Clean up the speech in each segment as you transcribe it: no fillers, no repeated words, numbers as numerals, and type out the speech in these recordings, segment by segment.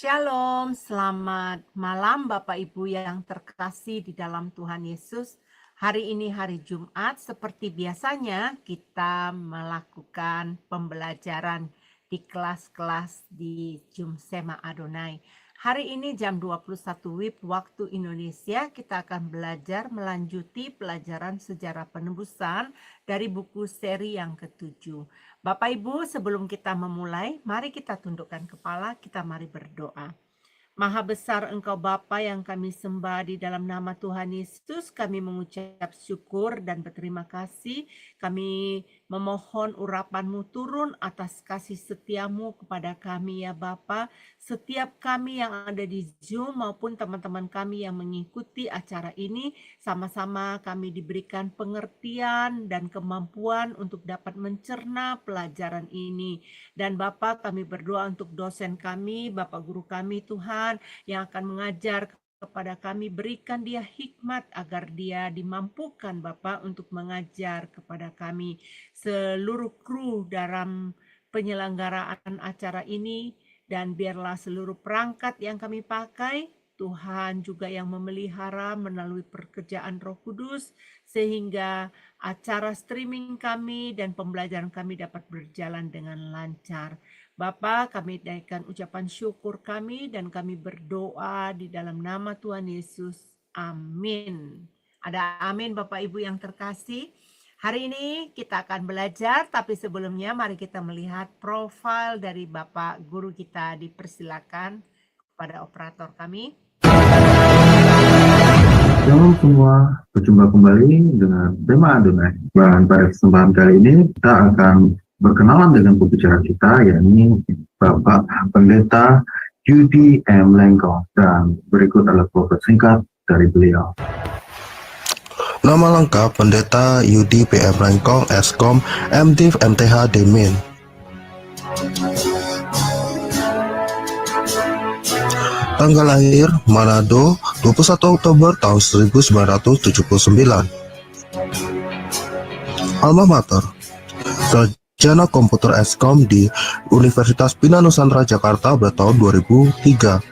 Shalom, selamat malam Bapak Ibu yang terkasih di dalam Tuhan Yesus. Hari ini hari Jumat, seperti biasanya kita melakukan pembelajaran di kelas-kelas di Jumsema Adonai. Hari ini jam 21 WIB waktu Indonesia, kita akan belajar melanjuti pelajaran sejarah penebusan dari buku seri yang ke-7. Bapak Ibu, sebelum kita memulai, mari kita tundukkan kepala, kita mari berdoa. Maha besar Engkau Bapa yang kami sembah, di dalam nama Tuhan Yesus kami mengucap syukur dan berterima kasih. Kami memohon urapan-Mu turun atas kasih setia-Mu kepada kami ya Bapa. Setiap kami yang ada di Zoom maupun teman-teman kami yang mengikuti acara ini, sama-sama kami diberikan pengertian dan kemampuan untuk dapat mencerna pelajaran ini. Dan Bapa, kami berdoa untuk dosen kami, Bapak Guru kami Tuhan, yang akan mengajar kepada kami, berikan dia hikmat agar dia dimampukan Bapak untuk mengajar kepada kami. Seluruh kru dalam penyelenggaraan acara ini, dan biarlah seluruh perangkat yang kami pakai, Tuhan juga yang memelihara melalui pekerjaan Roh Kudus, sehingga acara streaming kami dan pembelajaran kami dapat berjalan dengan lancar. Bapa, kami naikkan ucapan syukur kami dan kami berdoa di dalam nama Tuhan Yesus. Amin. Ada amin Bapak Ibu yang terkasih. Hari ini kita akan belajar, tapi sebelumnya mari kita melihat profil dari Bapak Guru kita. Dipersilakan kepada operator kami. Shalom semua, berjumpa kembali dengan tema Adonai. Dan pada kesempatan kali ini kita akan berkenalan dengan pembicara kita, yakni Bapak Pendeta Yudi M. Lengkong. Dan berikut adalah profil singkat dari beliau. Nama lengkap Pendeta Yudi PM Lengkong, Eskom, MDiv MTH Demin. Tanggal lahir Manado, 21 Oktober tahun 1979. Alma Mater, Sarjana Komputer Eskom di Universitas Bina Nusantara Jakarta pada tahun 2003.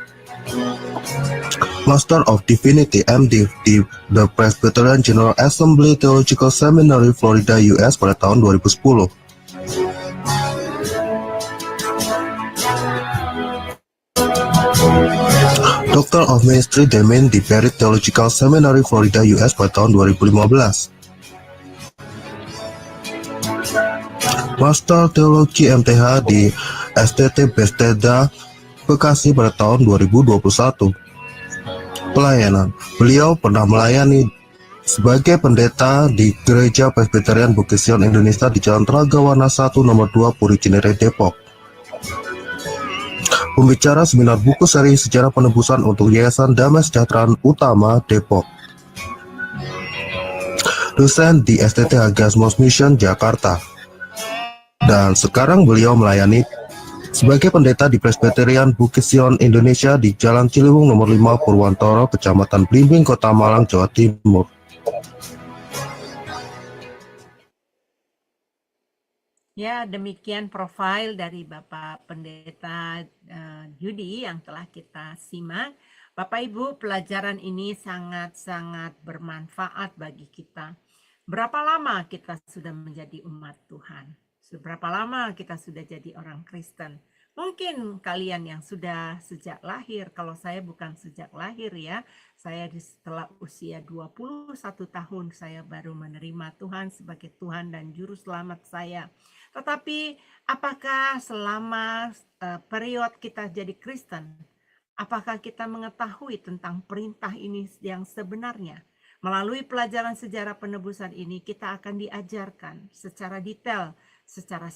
Master of Divinity MDiv di The Presbyterian General Assembly Theological Seminary, Florida, US pada tahun 2010. Doctor of Ministry Demin di Perry Theological Seminary, Florida, US pada tahun 2015. Master Teologi MTH di STT Bethesda, Bekasi pada tahun 2021. Pelayanan, beliau pernah melayani sebagai pendeta di Gereja Presbyterian Bukit Sion Indonesia di Jalan Tragawana 1 nomor 2 Puri Cinere, Depok. Pembicara seminar buku seri Sejarah Penebusan untuk Yayasan Damai Sejahtera Utama, Depok. Dosen di STT Hagiasmos Mission, Jakarta. Dan sekarang beliau melayani sebagai pendeta di Presbyterian Bukit Sion Indonesia di Jalan Ciliwung nomor 5 Purwantoro, Kecamatan Blimbing, Kota Malang, Jawa Timur. Ya, demikian profil dari Bapak Pendeta Yudi yang telah kita simak. Bapak Ibu, pelajaran ini sangat-sangat bermanfaat bagi kita. Berapa lama kita sudah menjadi umat Tuhan? Seberapa lama kita sudah jadi orang Kristen? Mungkin kalian yang sudah sejak lahir, kalau saya bukan sejak lahir ya, saya setelah usia 21 tahun saya baru menerima Tuhan sebagai Tuhan dan Juru Selamat saya. Tetapi apakah selama periode kita jadi Kristen, apakah kita mengetahui tentang perintah ini yang sebenarnya? Melalui pelajaran sejarah penebusan ini, kita akan diajarkan secara detail, secara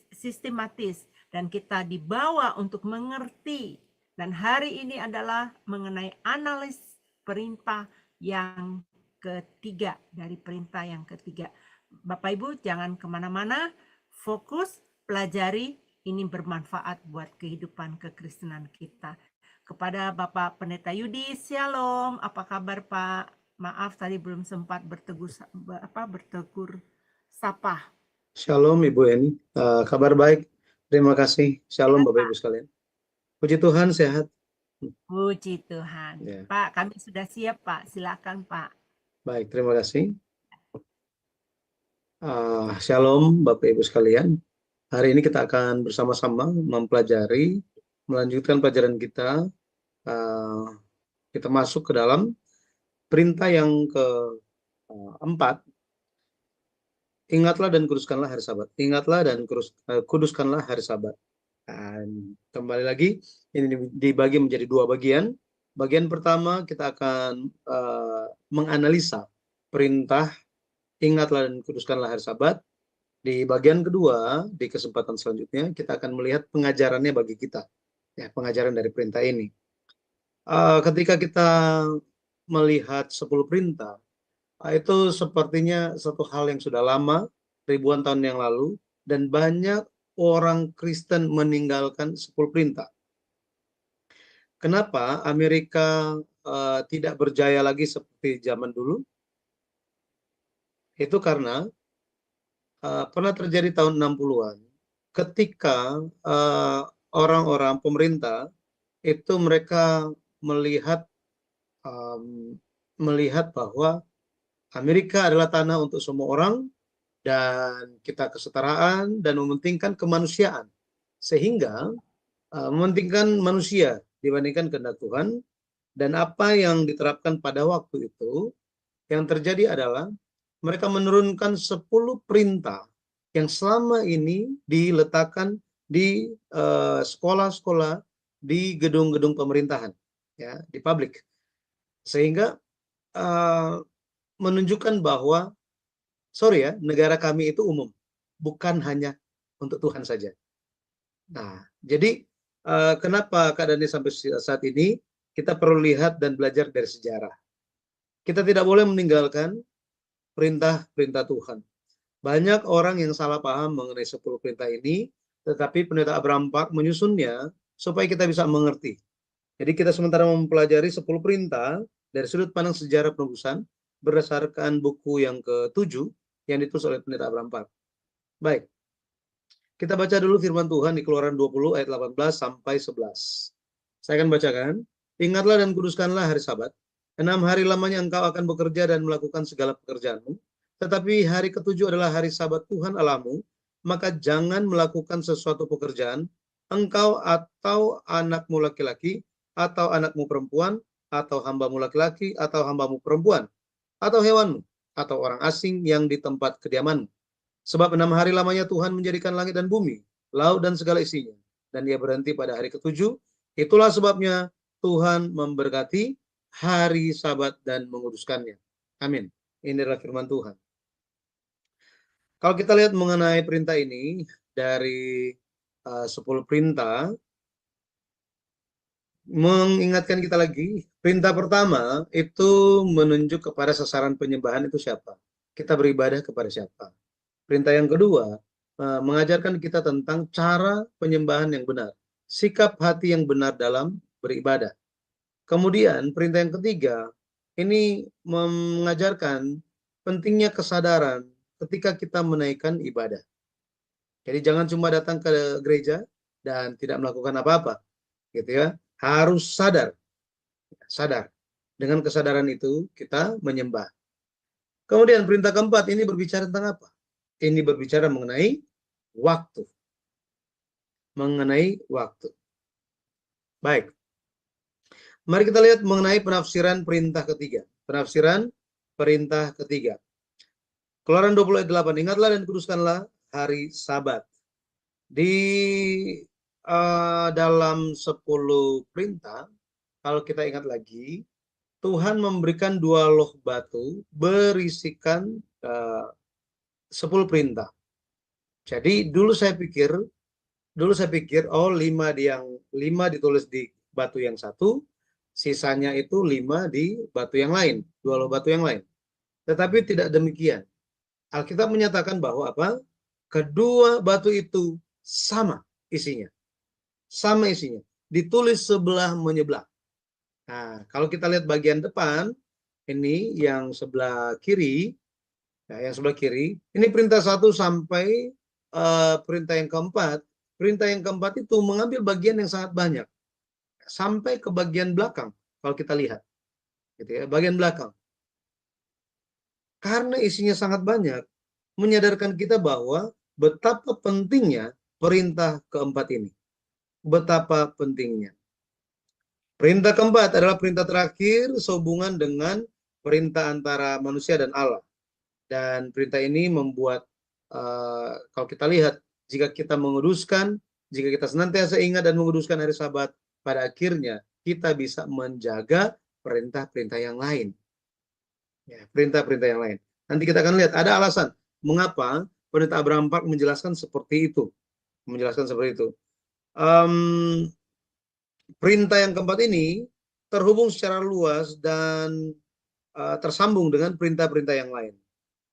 sistematis, dan kita dibawa untuk mengerti. Dan hari ini adalah mengenai analis perintah yang ketiga, dari perintah yang ketiga. Bapak Ibu jangan kemana-mana, fokus, pelajari, ini bermanfaat buat kehidupan kekristenan kita. Kepada Bapak Pendeta Yudi, Shalom, apa kabar Pak? Maaf tadi belum sempat bertegur sapa. Shalom Ibu Eni, kabar baik, terima kasih. Shalom Bapak Ibu sekalian. Puji Tuhan sehat. Puji Tuhan. Ya. Pak, kami sudah siap, Pak. Silakan, Pak. Baik, terima kasih. Shalom Bapak Ibu sekalian. Hari ini kita akan bersama-sama mempelajari, melanjutkan pelajaran kita. Kita masuk ke dalam perintah yang keempat. Ingatlah dan kuduskanlah hari Sabat. Ingatlah dan kuduskanlah hari Sabat. Dan kembali lagi, ini dibagi menjadi dua bagian. Bagian pertama kita akan menganalisa perintah ingatlah dan kuduskanlah hari Sabat. Di bagian kedua, di kesempatan selanjutnya, kita akan melihat pengajarannya bagi kita. Ya, pengajaran dari perintah ini. Ketika kita melihat 10 perintah, itu sepertinya satu hal yang sudah lama, ribuan tahun yang lalu, dan banyak orang Kristen meninggalkan 10 perintah. Kenapa Amerika tidak berjaya lagi seperti zaman dulu? Itu karena pernah terjadi tahun 60-an ketika orang-orang pemerintah itu mereka melihat bahwa Amerika adalah tanah untuk semua orang dan kita kesetaraan dan mementingkan kemanusiaan, sehingga mementingkan manusia dibandingkan kehendak Tuhan. Dan apa yang diterapkan pada waktu itu, yang terjadi adalah mereka menurunkan 10 perintah yang selama ini diletakkan di sekolah-sekolah, di gedung-gedung pemerintahan, ya, di publik, sehingga menunjukkan bahwa negara kami itu umum, bukan hanya untuk Tuhan saja. Nah, jadi kenapa keadaannya sampai saat ini? Kita perlu lihat dan belajar dari sejarah. Kita tidak boleh meninggalkan perintah-perintah Tuhan. Banyak orang yang salah paham mengenai 10 perintah ini, tetapi Pendeta Abraham Park menyusunnya supaya kita bisa mengerti. Jadi kita sementara mempelajari 10 perintah dari sudut pandang sejarah penebusan berdasarkan buku yang ke-7 yang ditulis oleh Pendeta Abraham Park. Baik, kita baca dulu firman Tuhan di Keluaran 20 ayat 18 sampai 11. Saya akan bacakan. Ingatlah dan kuduskanlah hari Sabat. 6 hari lamanya engkau akan bekerja dan melakukan segala pekerjaanmu. Tetapi hari ke-7 adalah hari Sabat Tuhan Allahmu. Maka jangan melakukan sesuatu pekerjaan, engkau atau anakmu laki-laki, atau anakmu perempuan, atau hambamu laki-laki, atau hambamu perempuan, atau hewanmu, atau orang asing yang di tempat kediamanmu. Sebab 6 hari lamanya Tuhan menjadikan langit dan bumi, laut dan segala isinya. Dan ia berhenti pada hari ke-7. Itulah sebabnya Tuhan memberkati hari Sabat dan menguduskannya. Amin. Ini adalah firman Tuhan. Kalau kita lihat mengenai perintah ini, dari 10 perintah, mengingatkan kita lagi, perintah pertama itu menunjuk kepada sasaran penyembahan itu siapa. Kita beribadah kepada siapa. Perintah yang kedua, mengajarkan kita tentang cara penyembahan yang benar. Sikap hati yang benar dalam beribadah. Kemudian perintah yang ketiga, ini mengajarkan pentingnya kesadaran ketika kita menaikkan ibadah. Jadi jangan cuma datang ke gereja dan tidak melakukan apa-apa, gitu ya. Harus sadar. Dengan kesadaran itu kita menyembah. Kemudian perintah keempat ini berbicara tentang apa? Ini berbicara mengenai waktu. Baik. Mari kita lihat mengenai penafsiran perintah ketiga. Penafsiran perintah ketiga. Keluaran 20 ayat 8. Ingatlah dan kuduskanlah hari Sabat. Di dalam 10 perintah, kalau kita ingat lagi, Tuhan memberikan 2 loh batu berisikan 10 perintah. Jadi dulu saya pikir 5 ditulis di batu yang satu, sisanya itu 5 di batu yang lain, 2 loh batu yang lain. Tetapi tidak demikian. Alkitab menyatakan bahwa apa? Kedua batu itu sama isinya. Ditulis sebelah menyebelah. Nah, kalau kita lihat bagian depan, ini yang sebelah kiri, ini perintah 1 sampai perintah yang keempat. Perintah yang keempat itu mengambil bagian yang sangat banyak. sampai ke bagian belakang kalau kita lihat, gitu ya, bagian belakang. Karena isinya sangat banyak, menyadarkan kita bahwa betapa pentingnya perintah keempat ini. Betapa pentingnya. Perintah keempat adalah perintah terakhir sehubungan dengan perintah antara manusia dan Allah. Dan perintah ini membuat, kalau kita lihat, jika kita menguduskan, jika kita senantiasa ingat dan menguduskan hari Sabat, pada akhirnya kita bisa menjaga perintah-perintah yang lain. Ya, perintah-perintah yang lain. Nanti kita akan lihat ada alasan mengapa Pendeta Abraham Park menjelaskan seperti itu. Perintah yang keempat ini terhubung secara luas dan tersambung dengan perintah-perintah yang lain.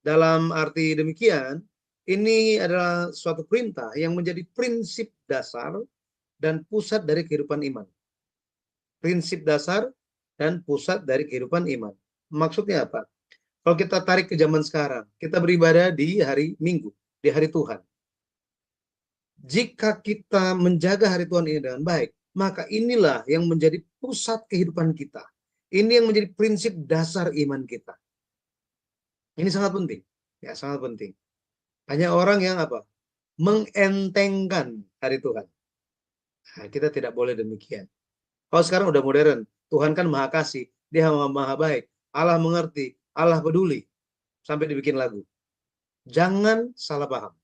Dalam arti demikian, ini adalah suatu perintah yang menjadi prinsip dasar dan pusat dari kehidupan iman. Prinsip dasar dan pusat dari kehidupan iman. Maksudnya apa? Kalau kita tarik ke zaman sekarang, kita beribadah di hari Minggu, di hari Tuhan. Jika kita menjaga hari Tuhan ini dengan baik, maka inilah yang menjadi pusat kehidupan kita. Ini yang menjadi prinsip dasar iman kita. Ini sangat penting. Ya, sangat penting. Hanya orang yang apa? Mengentengkan hari Tuhan. Nah, kita tidak boleh demikian. Kalau sekarang udah modern, Tuhan kan maha kasih, dia maha baik, Allah mengerti, Allah peduli, sampai dibikin lagu. Jangan salah paham.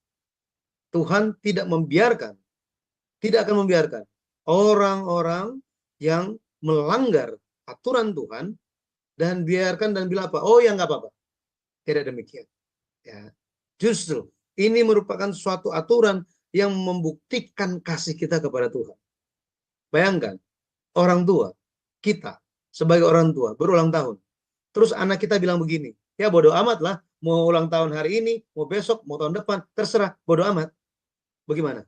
Tuhan tidak akan membiarkan orang-orang yang melanggar aturan Tuhan dan biarkan dan bilang apa? Oh ya nggak apa-apa. Tidak demikian. Ya. Justru ini merupakan suatu aturan yang membuktikan kasih kita kepada Tuhan. Bayangkan, orang tua, kita sebagai orang tua berulang tahun. Terus anak kita bilang begini, ya bodoh amat lah, mau ulang tahun hari ini, mau besok, mau tahun depan, terserah, bodoh amat. Bagaimana?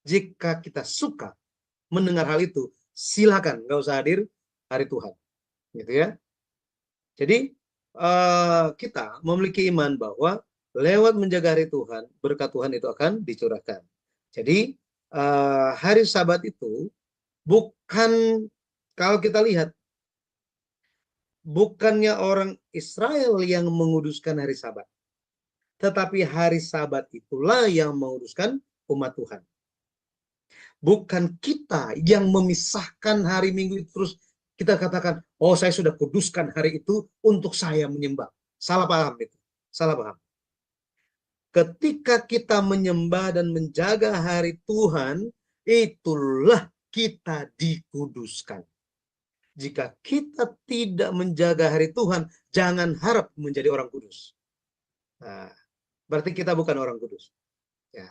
Jika kita suka mendengar hal itu, silakan, nggak usah hadir hari Tuhan. Gitu ya. Jadi kita memiliki iman bahwa lewat menjaga hari Tuhan, berkat Tuhan itu akan dicurahkan. Jadi hari Sabat itu bukan, kalau kita lihat, bukannya orang Israel yang menguduskan hari Sabat, tetapi hari Sabat itulah yang menguduskan umat Tuhan. Bukan kita yang memisahkan hari Minggu itu terus kita katakan, oh saya sudah kuduskan hari itu untuk saya menyembah. Salah paham itu. Salah paham. Ketika kita menyembah dan menjaga hari Tuhan, itulah kita dikuduskan. Jika kita tidak menjaga hari Tuhan, jangan harap menjadi orang kudus. Nah, berarti kita bukan orang kudus. Ya.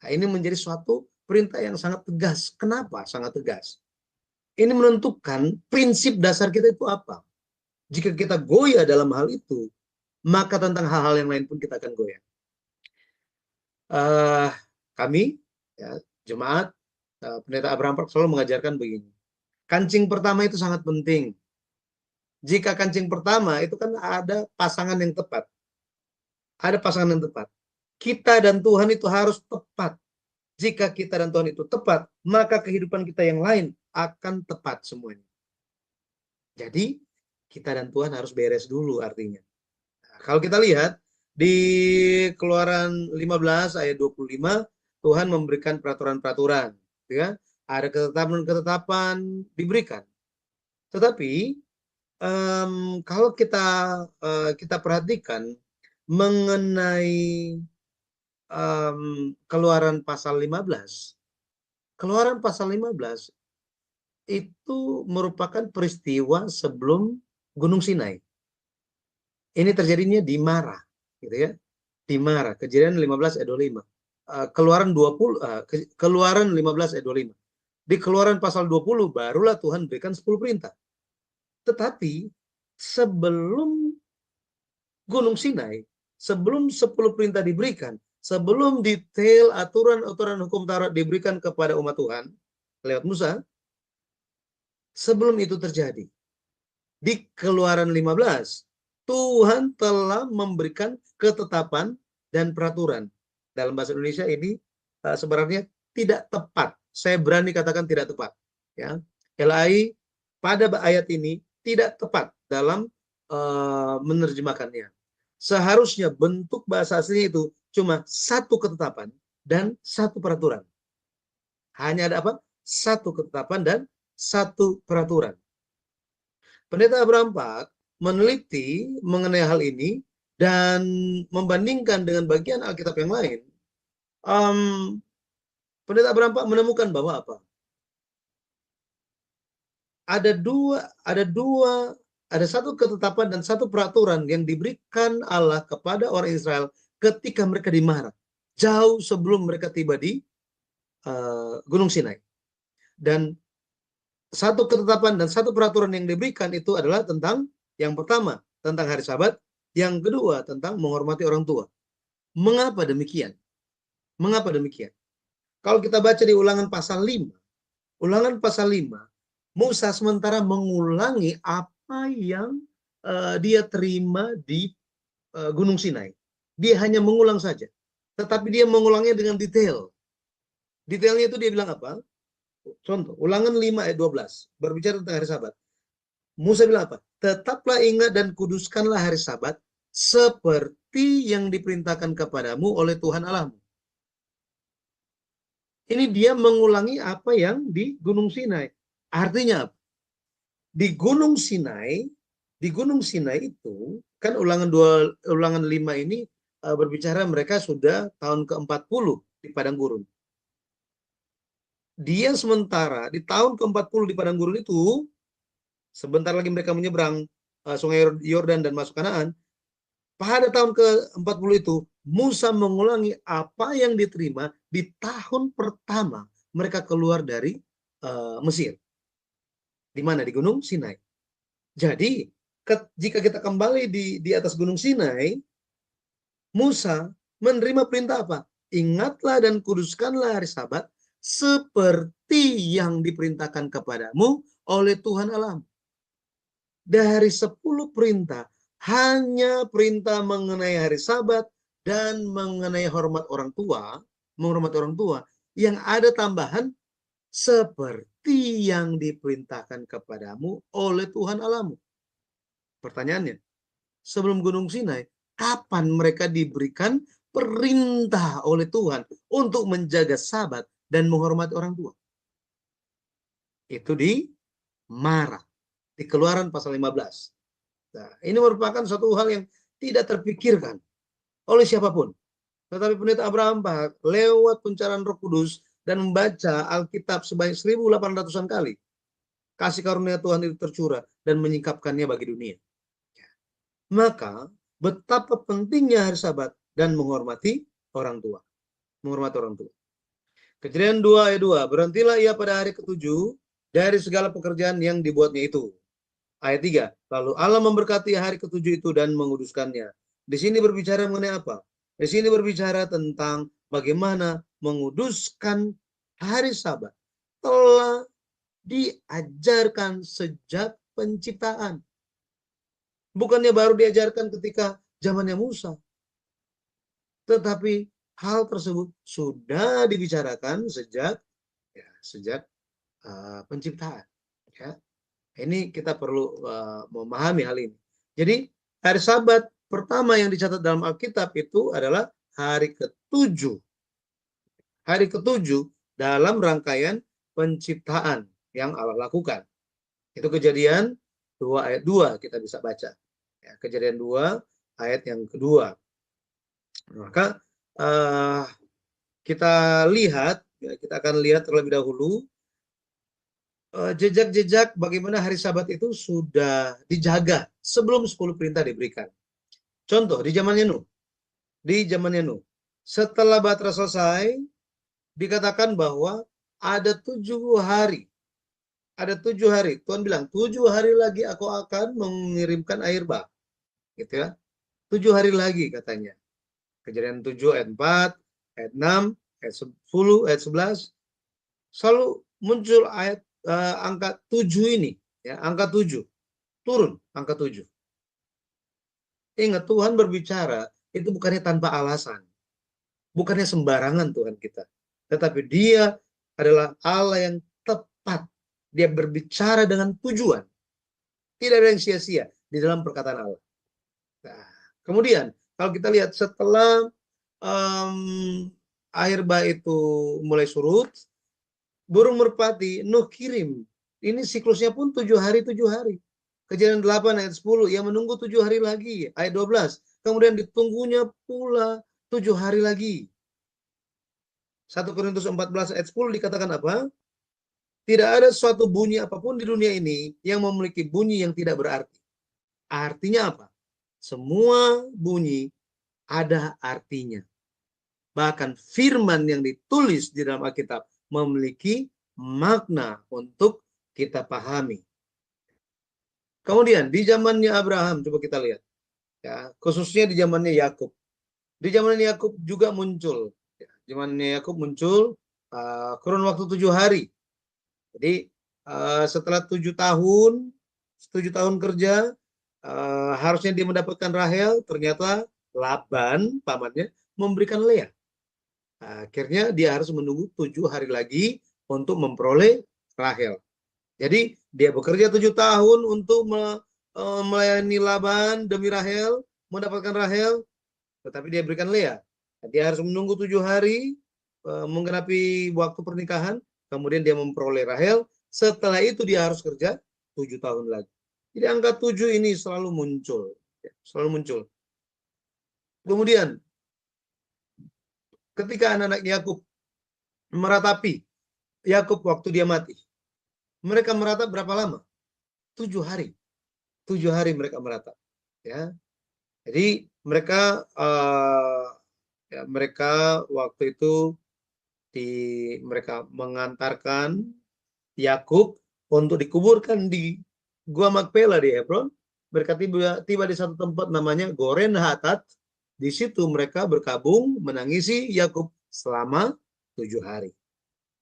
Nah, ini menjadi suatu perintah yang sangat tegas. Kenapa sangat tegas? Ini menentukan prinsip dasar kita itu apa. Jika kita goyah dalam hal itu, maka tentang hal-hal yang lain pun kita akan goyah. Kami, ya, jemaat, Pendeta Abraham Park selalu mengajarkan begini. Kancing pertama itu sangat penting. Jika kancing pertama itu kan ada pasangan yang tepat. Ada pasangan yang tepat. Kita dan Tuhan itu harus tepat. Jika kita dan Tuhan itu tepat, maka kehidupan kita yang lain akan tepat semuanya. Jadi, kita dan Tuhan harus beres dulu artinya. Nah, kalau kita lihat, di Keluaran 15 ayat 25, Tuhan memberikan peraturan-peraturan. Ya. Ada ketetapan-ketetapan diberikan. Tetapi, kalau kita perhatikan mengenai Keluaran pasal 15. Keluaran pasal 15 itu merupakan peristiwa sebelum Gunung Sinai. Ini terjadinya di Mara, gitu ya. Di Mara, Kejadian 15 ayat 25. Keluaran 15 ayat 25. Di Keluaran pasal 20 barulah Tuhan berikan 10 perintah. Tetapi sebelum Gunung Sinai, sebelum 10 perintah diberikan, sebelum detail aturan-aturan hukum Taurat diberikan kepada umat Tuhan lewat Musa, sebelum itu terjadi, di Keluaran 15, Tuhan telah memberikan ketetapan dan peraturan. Dalam bahasa Indonesia ini sebenarnya tidak tepat saya berani katakan tidak tepat. Ya, LAI pada ayat ini tidak tepat dalam menerjemahkannya. Seharusnya bentuk bahasa aslinya itu cuma satu ketetapan dan satu peraturan. Hanya ada apa? Satu ketetapan dan satu peraturan. Pendeta Abraham Pak meneliti mengenai hal ini dan membandingkan dengan bagian Alkitab yang lain. Pendeta Abraham Pak menemukan bahwa apa? Ada satu ketetapan dan satu peraturan yang diberikan Allah kepada orang Israel ketika mereka dimarah, jauh sebelum mereka tiba di Gunung Sinai. Dan satu ketetapan dan satu peraturan yang diberikan itu adalah tentang, yang pertama tentang hari Sabat, yang kedua tentang menghormati orang tua. Mengapa demikian? Mengapa demikian? Kalau kita baca di Ulangan pasal 5, Musa sementara mengulangi apa yang dia terima di Gunung Sinai. Dia hanya mengulang saja. Tetapi dia mengulangnya dengan detail. Detailnya itu dia bilang apa? Contoh, Ulangan 5 ayat 12. Berbicara tentang hari Sabat. Musa bilang apa? Tetaplah ingat dan kuduskanlah hari Sabat seperti yang diperintahkan kepadamu oleh Tuhan Allahmu. Ini dia mengulangi apa yang di Gunung Sinai. Artinya di Gunung Sinai itu kan ulangan 5 ini berbicara mereka sudah tahun ke-40 di padang gurun. Dia sementara di tahun ke-40 di padang gurun itu, sebentar lagi mereka menyeberang sungai Yordan dan masuk Kanaan. Pada tahun ke-40 itu Musa mengulangi apa yang diterima di tahun pertama mereka keluar dari Mesir. Di mana? Di Gunung Sinai. Jadi, jika kita kembali di atas Gunung Sinai, Musa menerima perintah apa? Ingatlah dan kuduskanlah hari Sabat seperti yang diperintahkan kepadamu oleh Tuhan Allahmu. Dari 10 perintah, hanya perintah mengenai hari Sabat dan mengenai menghormati orang tua, yang ada tambahan seperti yang diperintahkan kepadamu oleh Tuhan Allahmu. Pertanyaannya, sebelum Gunung Sinai, kapan mereka diberikan perintah oleh Tuhan untuk menjaga Sabat dan menghormati orang tua? Itu di Marah, di Keluaran pasal 15. Nah, ini merupakan suatu hal yang tidak terpikirkan oleh siapapun. Tetapi pendeta Abraham Pak lewat pencerahan Roh Kudus dan membaca Alkitab sebanyak 1.800-an kali, kasih karunia Tuhan itu tercurah dan menyingkapkannya bagi dunia. Maka betapa pentingnya hari Sabat dan menghormati orang tua. Menghormati orang tua. Kejadian 2 ayat 2, berhentilah ia pada hari ke-7 dari segala pekerjaan yang dibuatnya itu. Ayat 3, lalu Allah memberkati hari ke-7 itu dan menguduskannya. Di sini berbicara mengenai apa? Di sini berbicara tentang bagaimana menguduskan hari Sabat. Telah diajarkan sejak penciptaan. Bukannya baru diajarkan ketika zamannya Musa. Tetapi hal tersebut sudah dibicarakan sejak penciptaan. Ya. Ini kita perlu memahami hal ini. Jadi hari Sabat pertama yang dicatat dalam Alkitab itu adalah hari ke-7. Hari ke-7 dalam rangkaian penciptaan yang Allah lakukan. Itu Kejadian 2 ayat 2 kita bisa baca. Ya, Kejadian 2 ayat yang kedua. Maka kita akan lihat terlebih dahulu jejak-jejak bagaimana hari Sabat itu sudah dijaga sebelum 10 perintah diberikan. Contoh di zamannya Nuh. Setelah Batra selesai, dikatakan bahwa ada 7 hari. Ada 7 hari. Tuhan bilang, 7 hari lagi aku akan mengirimkan air bah. Gitu ya. 7 hari lagi katanya. Kejadian 7 ayat 4, ayat 6, ayat 10, ayat 11. Selalu muncul ayat angka 7 ini. Ya, angka 7. Turun angka 7. Ingat, Tuhan berbicara itu bukannya tanpa alasan. Bukannya sembarangan Tuhan kita. Tetapi dia adalah Allah yang tepat. Dia berbicara dengan tujuan. Tidak ada yang sia-sia di dalam perkataan Allah. Nah, kemudian kalau kita lihat setelah air bah itu mulai surut, burung merpati Nuh kirim. Ini siklusnya pun 7 hari 7 hari. Kejadian 8 ayat 10, yang menunggu 7 hari lagi. Ayat 12, kemudian ditunggunya pula 7 hari lagi. 1 Korintus 14 ayat 10 dikatakan apa? Tidak ada suatu bunyi apapun di dunia ini yang memiliki bunyi yang tidak berarti. Artinya apa? Semua bunyi ada artinya. Bahkan firman yang ditulis di dalam Alkitab memiliki makna untuk kita pahami. Kemudian di zamannya Abraham, coba kita lihat. Ya, khususnya di zamannya Yakub. Di zaman Yakub juga muncul. Ya, zamannya Yakub muncul kurun waktu 7 hari. Jadi setelah 7 tahun kerja, harusnya dia mendapatkan Rahel, ternyata Laban, pamannya, memberikan Lea. Akhirnya dia harus menunggu 7 hari lagi untuk memperoleh Rahel. Jadi dia bekerja 7 tahun untuk melayani Laban demi Rahel, mendapatkan Rahel, tetapi dia berikan Lea. Dia harus menunggu 7 hari menggenapi waktu pernikahan, kemudian dia memperoleh Rahel. Setelah itu dia harus kerja 7 tahun lagi. Jadi angka 7 ini selalu muncul, selalu muncul. Kemudian ketika anak-anak Yakub meratapi Yakub waktu dia mati, mereka meratap berapa lama? 7 hari. 7 hari mereka meratap. Ya. Jadi mereka mereka waktu itu mereka mengantarkan Yakub untuk dikuburkan di Gua Makpela di Hebron. Mereka tiba di satu tempat namanya Goren Hatat. Di situ mereka berkabung menangisi Yakub selama 7 hari.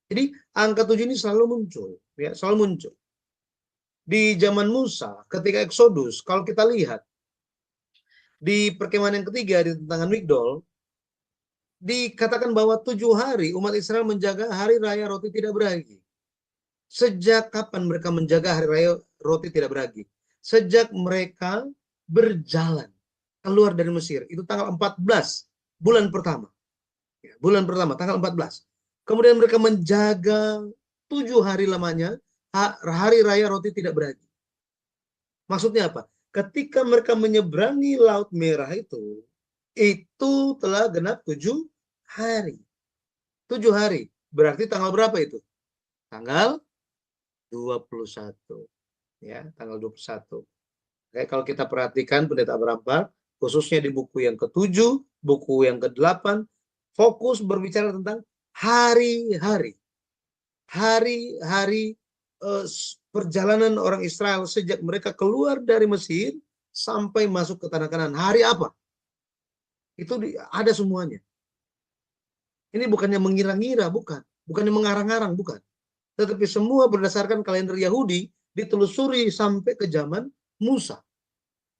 Jadi angka 7 ini selalu muncul, ya, selalu muncul. Di zaman Musa, ketika Exodus, kalau kita lihat di perkemahan yang ketiga di tentangan Migdol, dikatakan bahwa 7 hari umat Israel menjaga hari raya roti tidak beragi. Sejak kapan mereka menjaga hari raya roti tidak beragi? Sejak mereka berjalan keluar dari Mesir, itu tanggal 14 bulan pertama. Ya, bulan pertama tanggal 14. Kemudian mereka menjaga 7 hari lamanya hari raya roti tidak beragi. Maksudnya apa? Ketika mereka menyeberangi Laut Merah itu telah genap 7 hari. 7 hari. Berarti tanggal berapa itu? Tanggal 21. Ya, tanggal 21. Oke, kalau kita perhatikan Pendeta Abraham, khususnya di buku yang ke-7, buku yang ke-8, fokus berbicara tentang hari-hari. Hari-hari perjalanan orang Israel sejak mereka keluar dari Mesir sampai masuk ke tanah Kanaan. Hari apa? Itu ada semuanya. Ini bukannya mengira-ngira, bukan. Bukannya mengarang-arang, bukan. Tetapi semua berdasarkan kalender Yahudi ditelusuri sampai ke zaman Musa.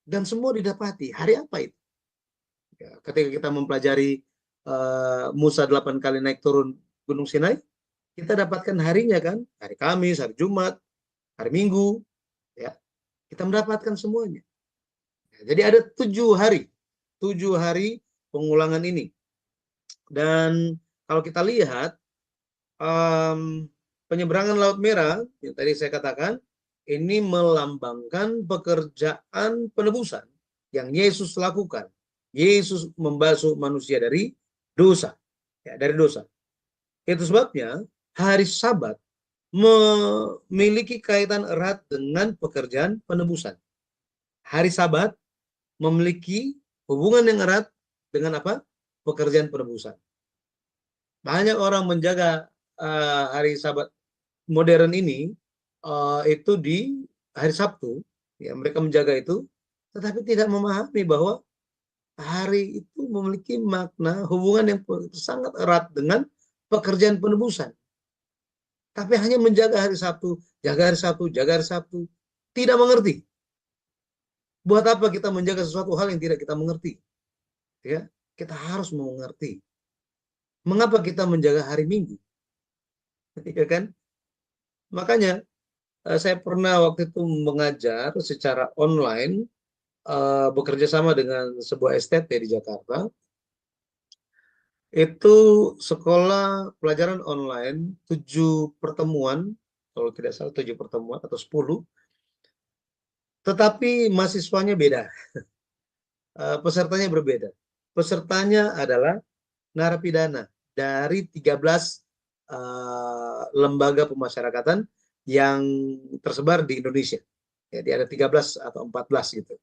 Dan semua didapati. Hari apa itu? Ya, ketika kita mempelajari Musa 8 kali naik turun Gunung Sinai, kita dapatkan harinya kan, hari Kamis, hari Jumat, hari Minggu, ya, kita mendapatkan semuanya. Ya, jadi ada 7 hari pengulangan ini. Dan kalau kita lihat penyeberangan Laut Merah yang tadi saya katakan, ini melambangkan pekerjaan penebusan yang Yesus lakukan. Yesus membasuh manusia dari dosa, ya, dari dosa. Itu sebabnya hari Sabat memiliki kaitan erat dengan pekerjaan penebusan. Hari Sabat memiliki hubungan yang erat dengan apa? Pekerjaan penebusan. Banyak orang menjaga hari Sabat modern ini itu di hari Sabtu, ya, mereka menjaga itu, tetapi tidak memahami bahwa hari itu memiliki makna hubungan yang sangat erat dengan pekerjaan penebusan. Tapi hanya menjaga hari Sabtu, jaga hari Sabtu, jaga hari Sabtu, tidak mengerti. Buat apa kita menjaga sesuatu hal yang tidak kita mengerti? Ya, kita harus mengerti. Mengapa kita menjaga hari Minggu? ya kan? Makanya saya pernah waktu itu mengajar secara online, bekerja sama dengan sebuah STT di Jakarta. Itu sekolah pelajaran online 7 pertemuan, kalau tidak salah 7 pertemuan atau 10, tetapi mahasiswanya beda, pesertanya berbeda. Pesertanya adalah narapidana dari 13 lembaga pemasyarakatan yang tersebar di Indonesia. Jadi ada 13 atau 14 gitu.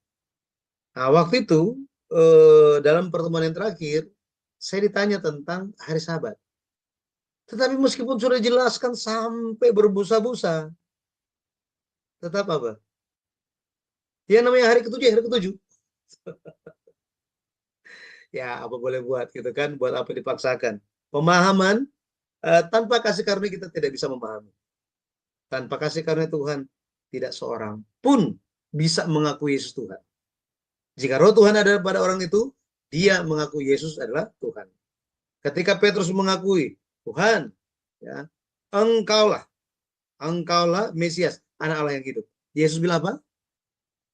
Nah, waktu itu dalam pertemuan yang terakhir, saya ditanya tentang hari Sabat. Tetapi meskipun sudah dijelaskan sampai berbusa-busa, tetap apa? Yang namanya hari ketujuh, hari ketujuh. Ya, apa boleh buat gitu kan? Buat apa dipaksakan? Pemahaman, tanpa kasih karunia kita tidak bisa memahami. Tanpa kasih karunia Tuhan, tidak seorang pun bisa mengakui Yesus Tuhan. Jika roh Tuhan ada pada orang itu, dia mengakui Yesus adalah Tuhan. Ketika Petrus mengakui, Tuhan, ya, engkaulah Mesias, anak Allah yang hidup. Yesus bilang apa?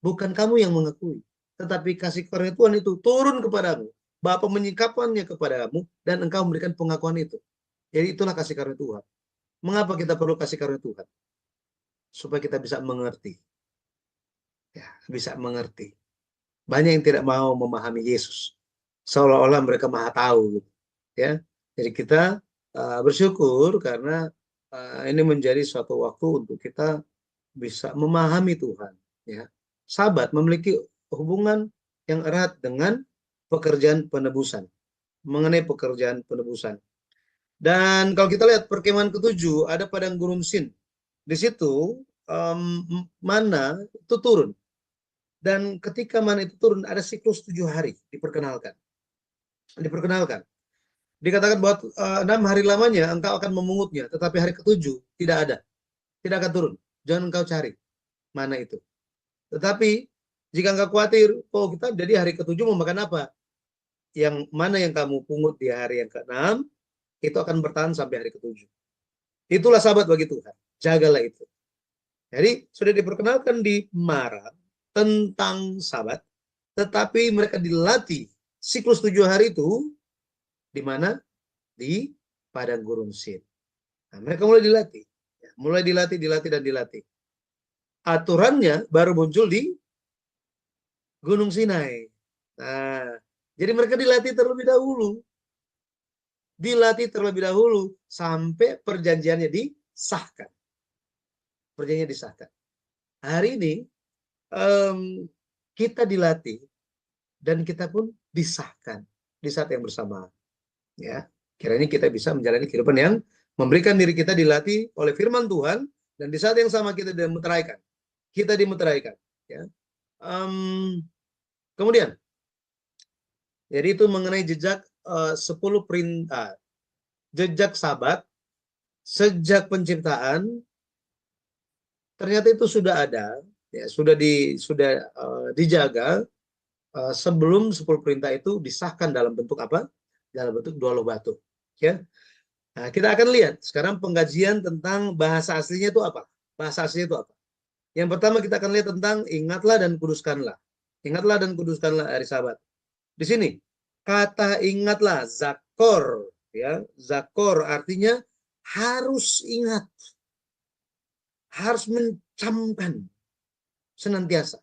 Bukan kamu yang mengakui, tetapi kasih karunia Tuhan itu turun kepadamu. Bapa menyingkapkannya kepadamu, dan engkau memberikan pengakuan itu. Jadi itulah kasih karunia Tuhan. Mengapa kita perlu kasih karunia Tuhan? Supaya kita bisa mengerti. Ya, bisa mengerti. Banyak yang tidak mau memahami Yesus. Seolah-olah mereka maha tahu. Gitu. Ya, jadi kita bersyukur karena ini menjadi suatu waktu untuk kita bisa memahami Tuhan. Ya, Sabat memiliki hubungan yang erat dengan pekerjaan penebusan. Mengenai pekerjaan penebusan. Dan kalau kita lihat perkemahan ke-7 ada padang gurun Sin. Di situ mana itu turun. Dan ketika mana itu turun ada siklus 7 hari diperkenalkan. Dikatakan bahwa 6 hari lamanya engkau akan memungutnya, tetapi hari ke-7 tidak ada. Tidak akan turun. Jangan engkau cari mana itu. Tetapi jika engkau khawatir, oh kita jadi hari ke-7 mau makan apa? Yang mana yang kamu pungut di hari yang ke-6 itu akan bertahan sampai hari ke-7. Itulah Sabat bagi Tuhan. Jagalah itu. Jadi sudah diperkenalkan di Mara tentang Sabat, tetapi mereka dilatih siklus 7 hari itu di mana? Di padang gurun Sin. Nah, mereka mulai dilatih. Mulai dilatih. Aturannya baru muncul di Gunung Sinai. Nah, jadi mereka dilatih terlebih dahulu sampai perjanjiannya disahkan. Hari ini kita dilatih dan kita pun disahkan di saat yang bersamaan. Ya, kiranya kita bisa menjalani kehidupan yang memberikan diri kita dilatih oleh firman Tuhan dan di saat yang sama kita dimeteraikan. Ya. Kemudian, jadi itu mengenai jejak 10 perintah, jejak Sabat sejak penciptaan. Ternyata itu sudah ada, ya, sudah dijaga sebelum 10 perintah itu disahkan dalam bentuk apa? Dalam bentuk 2 loh batu. Ya. Nah, kita akan lihat sekarang pengkajian tentang bahasa aslinya itu apa? Yang pertama kita akan lihat tentang ingatlah dan kuduskanlah. Ingatlah dan kuduskanlah hari Sabat. Di sini kata ingatlah, zakor, ya, zakor artinya harus ingat, harus mencamkan senantiasa.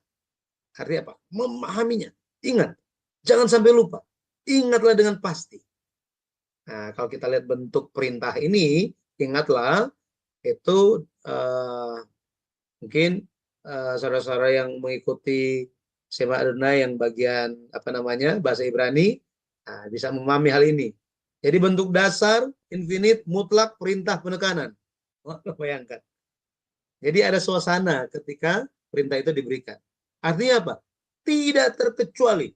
Artinya apa? Memahaminya, ingat, jangan sampai lupa, ingatlah dengan pasti. Nah, kalau kita lihat bentuk perintah ini, ingatlah, itu mungkin saudara-saudara yang mengikuti Sema Adonai yang bagian bahasa Ibrani, bisa memahami hal ini. Jadi bentuk dasar, infinite, mutlak, perintah, penekanan. Bayangkan. Jadi ada suasana ketika perintah itu diberikan. Artinya apa? Tidak terkecuali.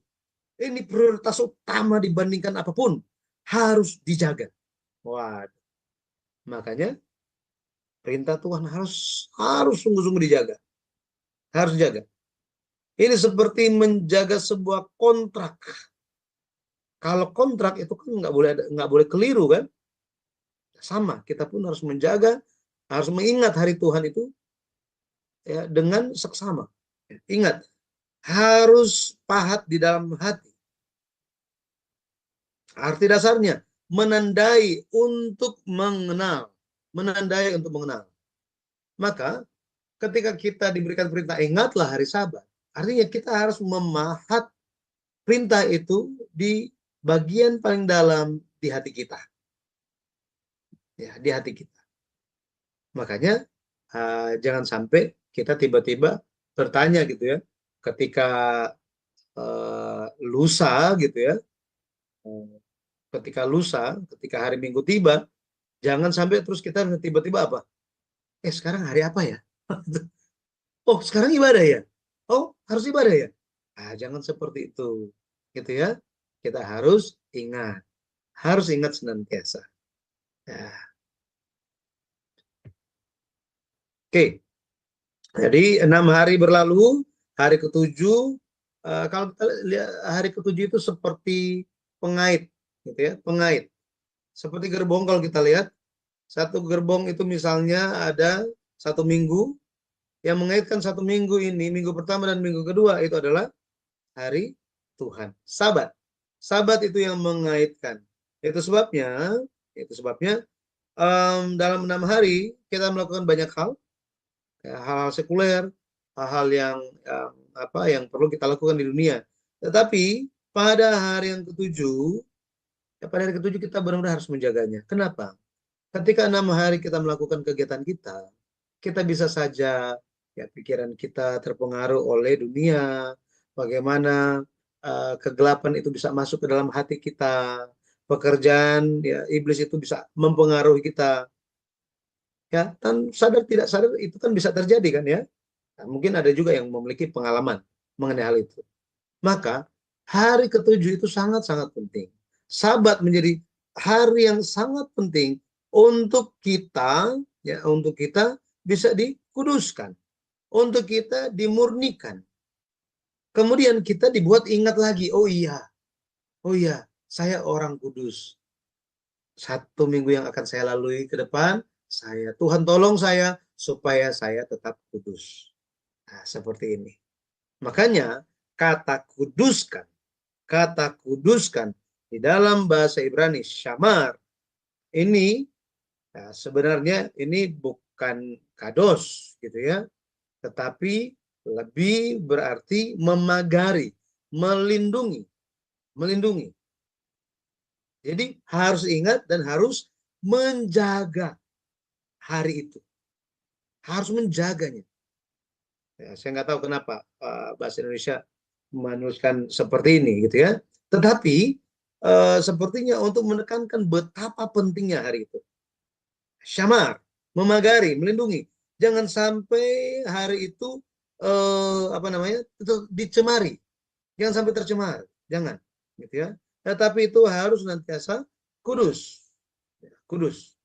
Ini prioritas utama dibandingkan apapun. Harus dijaga. Waduh. Makanya perintah Tuhan harus sungguh-sungguh dijaga. Harus dijaga. Ini seperti menjaga sebuah kontrak. Kalau kontrak itu kan nggak boleh keliru kan? Sama, kita pun harus menjaga, harus mengingat hari Tuhan itu ya, dengan seksama. Ingat, harus pahat di dalam hati. Arti dasarnya, menandai untuk mengenal. Menandai untuk mengenal. Maka, ketika kita diberikan perintah, ingatlah hari Sabat. Artinya kita harus memahat perintah itu di bagian paling dalam di hati kita. Ya, di hati kita. Makanya jangan sampai kita tiba-tiba bertanya gitu ya, ketika lusa gitu ya, ketika hari Minggu tiba, jangan sampai terus kita tiba-tiba apa? Sekarang hari apa ya? Oh, sekarang ibadah ya? Oh, harus ibadah ya? Jangan seperti itu, gitu ya. Kita harus ingat senantiasa. Ya. Oke, jadi 6 hari berlalu, hari ketujuh, kalau kita lihat hari ketujuh itu seperti pengait, gitu ya, pengait. Seperti gerbong kalau kita lihat, satu gerbong itu misalnya ada 1 minggu, yang mengaitkan 1 minggu ini, minggu pertama dan minggu kedua itu adalah hari Tuhan, Sabat. Sabat itu yang mengaitkan. Itu sebabnya dalam 6 hari kita melakukan banyak hal, hal-hal sekuler, hal-hal yang perlu kita lakukan di dunia. Tetapi pada hari yang ketujuh, kita benar-benar harus menjaganya. Kenapa? Ketika 6 hari kita melakukan kegiatan kita bisa saja ya pikiran kita terpengaruh oleh dunia, bagaimana kegelapan itu bisa masuk ke dalam hati kita, pekerjaan ya iblis itu bisa mempengaruhi kita. Ya, dan sadar tidak sadar itu kan bisa terjadi kan ya. Nah, mungkin ada juga yang memiliki pengalaman mengenai hal itu. Maka hari ketujuh itu sangat-sangat penting. Sabat menjadi hari yang sangat penting untuk kita bisa dikuduskan, untuk kita dimurnikan. Kemudian kita dibuat ingat lagi, oh iya, saya orang kudus. 1 minggu yang akan saya lalui ke depan, Tuhan tolong saya supaya saya tetap kudus. Nah, seperti ini. Makanya kata kuduskan di dalam bahasa Ibrani syamar ini sebenarnya ini bukan kados gitu ya, tetapi lebih berarti memagari, melindungi. Jadi harus ingat dan harus menjaga hari itu, harus menjaganya. Ya, saya nggak tahu kenapa bahasa Indonesia menuliskan seperti ini gitu ya. Tetapi sepertinya untuk menekankan betapa pentingnya hari itu. Syamar, memagari, melindungi. Jangan sampai hari itu itu dicemari. Jangan sampai tercemar, jangan, gitu ya. Tetapi itu harus senantiasa kudus. Kudus.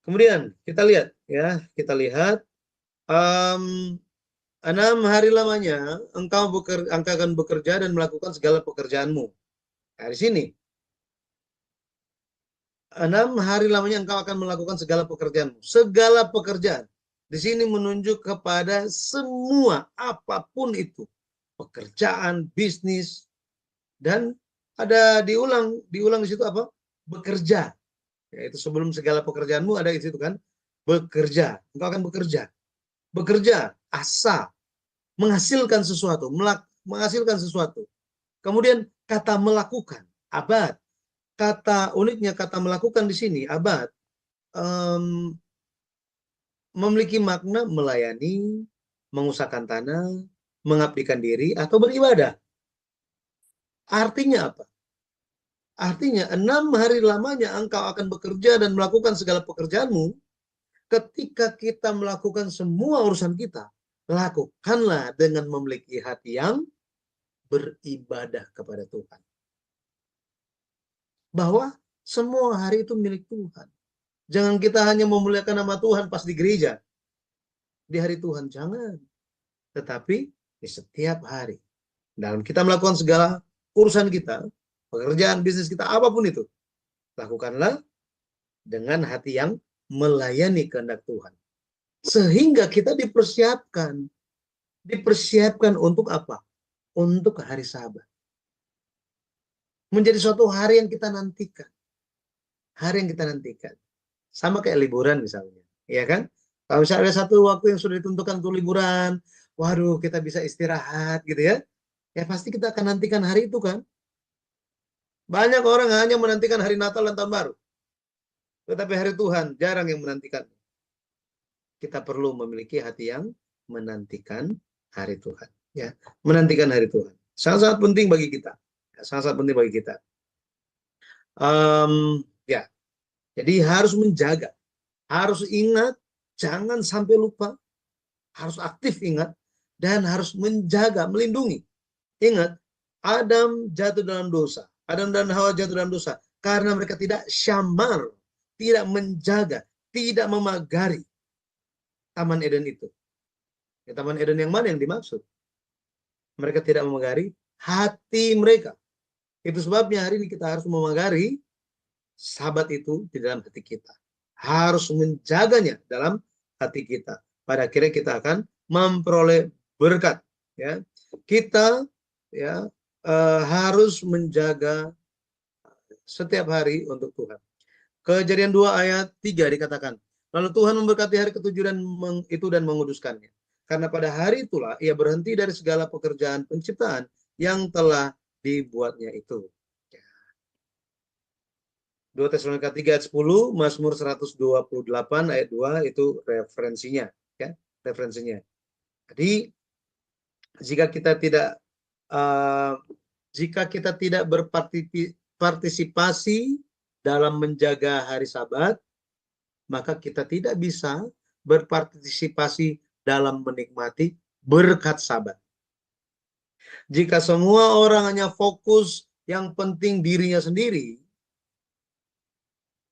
Kemudian kita lihat ya, 6 hari lamanya engkau akan bekerja dan melakukan segala pekerjaanmu. Nah, di sini 6 hari lamanya engkau akan melakukan segala pekerjaanmu. Segala pekerjaan. Di sini menunjuk kepada semua apapun itu. Pekerjaan, bisnis, dan ada diulang di situ apa? Bekerja. Yaitu sebelum segala pekerjaanmu ada di situ kan? Bekerja. Engkau akan bekerja. Bekerja, asa, menghasilkan sesuatu, menghasilkan sesuatu. Kemudian kata melakukan, abad. Uniknya kata melakukan di sini, abad, memiliki makna melayani, mengusahakan tanah, mengabdikan diri, atau beribadah. Artinya apa? Artinya 6 hari lamanya engkau akan bekerja dan melakukan segala pekerjaanmu. Ketika kita melakukan semua urusan kita, lakukanlah dengan memiliki hati yang beribadah kepada Tuhan. Bahwa semua hari itu milik Tuhan. Jangan kita hanya memuliakan nama Tuhan pas di gereja. Di hari Tuhan, jangan. Tetapi di setiap hari. Dalam kita melakukan segala urusan kita, pekerjaan, bisnis kita, apapun itu, lakukanlah dengan hati yang melayani kehendak Tuhan. Sehingga kita dipersiapkan untuk apa? Untuk hari Sabat. Menjadi suatu hari yang kita nantikan. Hari yang kita nantikan. Sama kayak liburan misalnya, ya kan? Kalau misalnya ada satu waktu yang sudah ditentukan untuk liburan, waduh kita bisa istirahat gitu ya. Ya pasti kita akan nantikan hari itu kan. Banyak orang hanya menantikan hari Natal dan Tahun Baru. Tetapi hari Tuhan jarang yang menantikan. Kita perlu memiliki hati yang menantikan hari Tuhan. Ya, menantikan hari Tuhan. Sangat-sangat penting bagi kita. Ya, sangat-sangat penting bagi kita. Ya, jadi harus menjaga, harus ingat, jangan sampai lupa, harus aktif ingat, dan harus menjaga, melindungi. Ingat, Adam jatuh dalam dosa. Adam dan Hawa jatuh dalam dosa karena mereka tidak syamar, tidak menjaga, tidak memagari Taman Eden itu. Ya, Taman Eden yang mana yang dimaksud? Mereka tidak memagari hati mereka. Itu sebabnya hari ini kita harus memagari Sabat itu di dalam hati kita. Harus menjaganya dalam hati kita. Pada akhirnya kita akan memperoleh berkat. Ya, kita ya harus menjaga setiap hari untuk Tuhan. Kejadian 2 ayat 3 dikatakan, lalu Tuhan memberkati hari ketujuh dan menguduskannya. Karena pada hari itulah ia berhenti dari segala pekerjaan penciptaan yang telah dibuatnya itu. 2 Tesalonika 3 ayat 10, Mazmur 128 ayat 2 itu referensinya, ya, referensinya. Jadi jika kita tidak berpartisipasi dalam menjaga hari Sabat, maka kita tidak bisa berpartisipasi dalam menikmati berkat Sabat. Jika semua orang hanya fokus yang penting dirinya sendiri,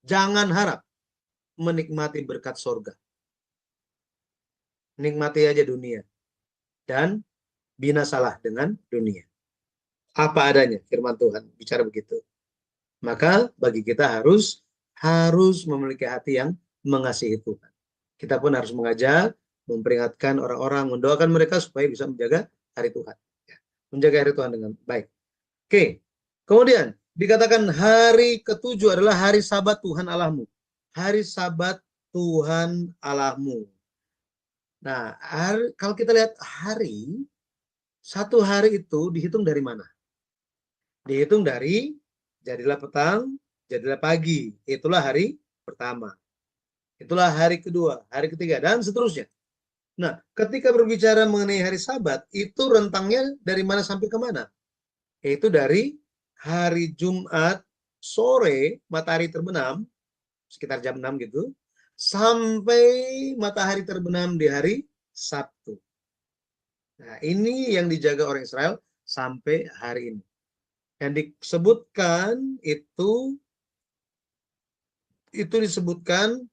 jangan harap menikmati berkat sorga. Nikmati aja dunia. Dan binasalah dengan dunia. Apa adanya firman Tuhan bicara begitu. Maka bagi kita harus memiliki hati yang mengasihi Tuhan. Kita pun harus mengajak, memperingatkan orang-orang, mendoakan mereka supaya bisa menjaga hari Tuhan. Menjaga hari Tuhan dengan baik. Oke. Kemudian dikatakan hari ketujuh adalah hari Sabat Tuhan Allahmu. Hari Sabat Tuhan Allahmu. Nah, kalau kita lihat hari, satu hari itu dihitung dari mana? Dihitung dari jadilah petang, jadilah pagi. Itulah hari pertama. Itulah hari kedua, hari ketiga, dan seterusnya. Nah, ketika berbicara mengenai hari Sabat, itu rentangnya dari mana sampai ke mana? Itu dari hari Jumat sore, matahari terbenam, sekitar jam 6 gitu, sampai matahari terbenam di hari Sabtu. Nah, ini yang dijaga orang Israel sampai hari ini. Yang disebutkan itu disebutkan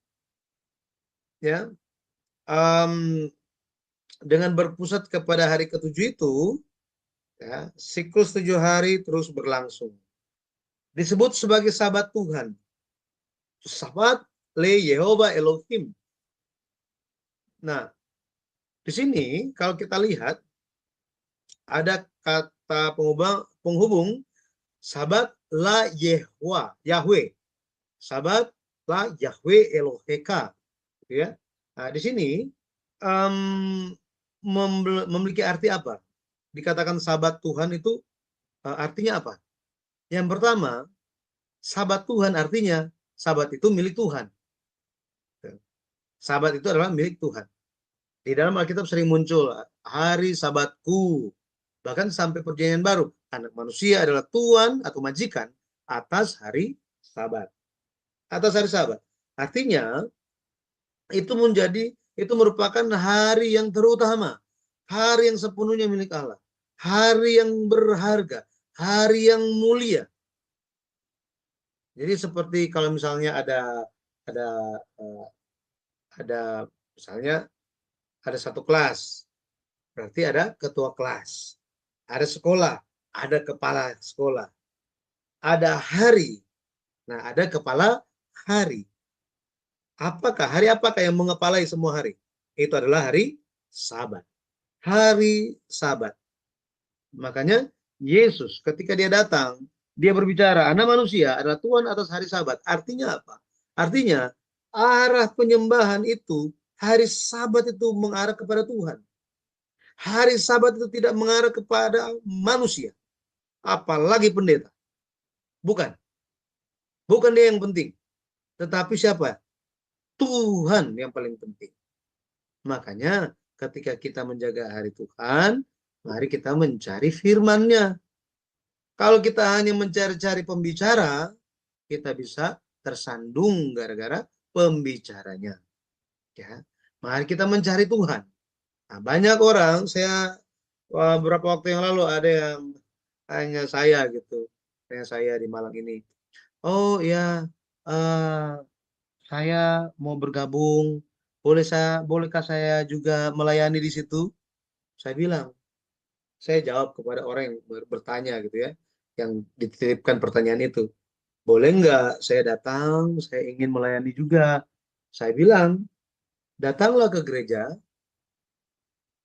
ya dengan berpusat kepada hari ketujuh itu, ya, siklus 7 hari terus berlangsung. Disebut sebagai Sabat Tuhan. Sabat le Yehova Elohim. Nah, di sini kalau kita lihat ada kata penghubung Sabat la Yahweh. Sabat la Yahweh Eloheka. Ya. Nah, di sini memiliki arti apa? Dikatakan Sabat Tuhan itu artinya apa? Yang pertama, Sabat Tuhan artinya Sabat itu milik Tuhan. Sabat itu adalah milik Tuhan. Di dalam Alkitab sering muncul hari Sabatku. Bahkan sampai perjanjian baru, anak manusia adalah tuan atau majikan atas hari Sabat. Atas hari Sabat. Artinya itu merupakan hari yang terutama, hari yang sepenuhnya milik Allah, hari yang berharga, hari yang mulia. Jadi seperti kalau misalnya ada misalnya ada satu kelas, berarti ada ketua kelas, ada sekolah, ada kepala sekolah, ada hari. Nah, ada kepala hari. Hari apakah yang mengepalai semua hari? Itu adalah hari Sabat. Hari Sabat. Makanya Yesus ketika dia datang, dia berbicara, Anak manusia adalah Tuhan atas hari Sabat. Artinya apa? Artinya arah penyembahan itu, hari Sabat itu mengarah kepada Tuhan. Hari Sabat itu tidak mengarah kepada manusia, apalagi pendeta. Bukan. Bukan dia yang penting. Tetapi siapa? Tuhan yang paling penting. Makanya ketika kita menjaga hari Tuhan, mari kita mencari firman-Nya. Kalau kita hanya mencari-cari pembicara, kita bisa tersandung gara-gara pembicaranya. Ya, mari kita mencari Tuhan. Nah, banyak orang, beberapa waktu yang lalu ada yang hanya saya gitu, kayak saya di Malang ini. Oh ya, saya mau bergabung. Bolehkah saya juga melayani di situ? Saya bilang, saya jawab kepada orang yang bertanya gitu ya, yang dititipkan pertanyaan itu. Boleh nggak saya datang? Saya ingin melayani juga. Saya bilang, datanglah ke gereja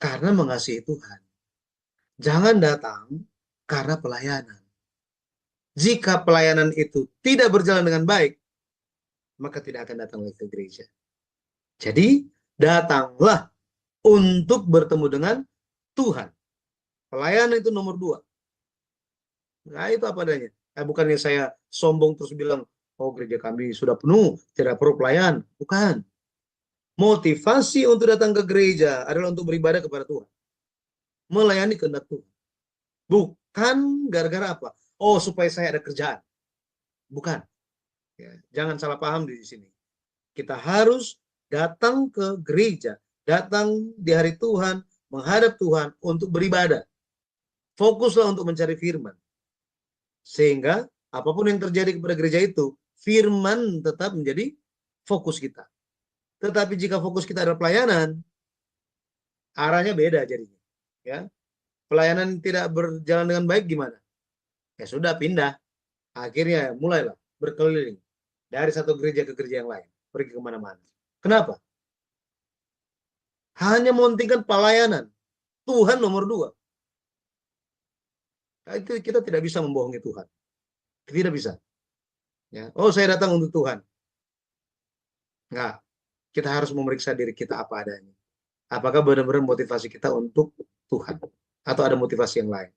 karena mengasihi Tuhan. Jangan datang karena pelayanan. Jika pelayanan itu tidak berjalan dengan baik, maka tidak akan datang lagi ke gereja. Jadi, datanglah untuk bertemu dengan Tuhan. Pelayanan itu nomor 2. Nah, itu apa adanya. Bukannya saya sombong terus bilang, oh gereja kami sudah penuh, tidak perlu pelayan. Bukan. Motivasi untuk datang ke gereja adalah untuk beribadah kepada Tuhan. Melayani kehendak Tuhan. Bukan gara-gara apa? Oh, supaya saya ada kerjaan. Bukan. Ya, jangan salah paham di sini. Kita harus datang ke gereja, datang di hari Tuhan, menghadap Tuhan untuk beribadah. Fokuslah untuk mencari firman. Sehingga apapun yang terjadi kepada gereja itu, firman tetap menjadi fokus kita. Tetapi jika fokus kita adalah pelayanan, arahnya beda jadinya. Ya, pelayanan tidak berjalan dengan baik gimana? Ya sudah, pindah. Akhirnya mulailah berkeliling dari satu gereja ke gereja yang lain, pergi kemana-mana. Kenapa? Hanya mementingkan pelayanan. Tuhan nomor 2. Nah, itu kita tidak bisa membohongi Tuhan. Tidak bisa. Ya. Oh, saya datang untuk Tuhan. Enggak. Kita harus memeriksa diri kita apa adanya. Apakah benar-benar motivasi kita untuk Tuhan? Atau ada motivasi yang lain?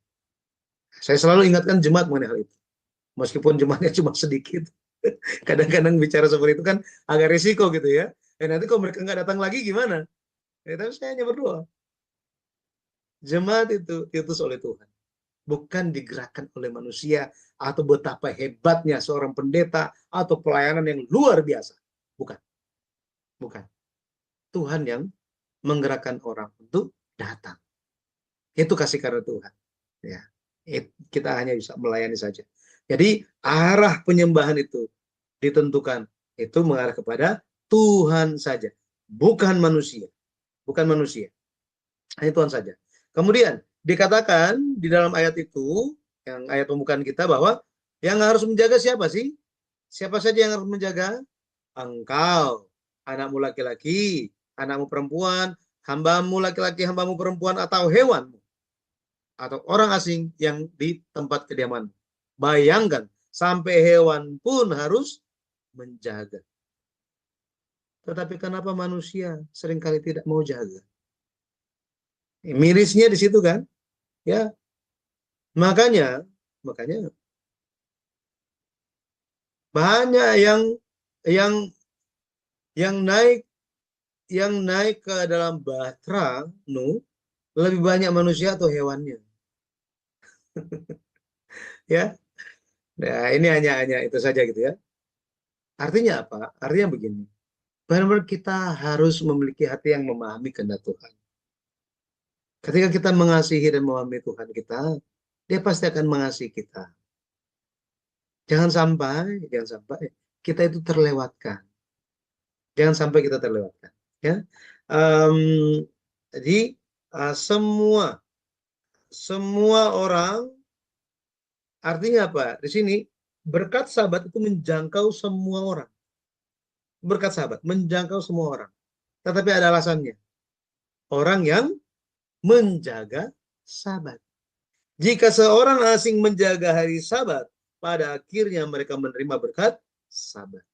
Saya selalu ingatkan jemaat mengenai hal itu. Meskipun jemaatnya cuma sedikit. Kadang-kadang bicara seperti itu kan agak risiko gitu ya. Nanti kalau mereka nggak datang lagi gimana? Tapi saya hanya berdoa. Jemaat itu diutus oleh Tuhan. Bukan digerakkan oleh manusia atau betapa hebatnya seorang pendeta atau pelayanan yang luar biasa. Bukan. Bukan. Tuhan yang menggerakkan orang untuk datang. Itu kasih karunia Tuhan. Ya. Kita hanya bisa melayani saja. Jadi arah penyembahan itu ditentukan. Itu mengarah kepada Tuhan saja. Bukan manusia. Bukan manusia. Hanya Tuhan saja. Kemudian dikatakan di dalam ayat itu, yang ayat pembukaan kita, bahwa yang harus menjaga siapa sih? Siapa saja yang harus menjaga? Engkau, anakmu laki-laki, anakmu perempuan, hambamu laki-laki, hambamu perempuan, atau hewanmu, atau orang asing yang di tempat kediamanmu. Bayangkan, sampai hewan pun harus menjaga. Tetapi kenapa manusia seringkali tidak mau jaga? Mirisnya di situ kan? Ya, makanya banyak yang naik ke dalam bahtera Nuh lebih banyak manusia atau hewannya. Ya. Nah, ini hanya itu saja gitu ya. Artinya apa? Artinya begini. Benar-benar kita harus memiliki hati yang memahami kehendak Tuhan. Ketika kita mengasihi dan memahami Tuhan kita, Dia pasti akan mengasihi kita. Jangan sampai kita itu terlewatkan. Jangan sampai kita terlewatkan. Ya, jadi semua orang Artinya apa? Di sini berkat Sabat itu menjangkau semua orang. Berkat Sabat menjangkau semua orang. Tetapi ada alasannya. Orang yang menjaga Sabat. Jika seorang asing menjaga hari Sabat, pada akhirnya mereka menerima berkat Sabat.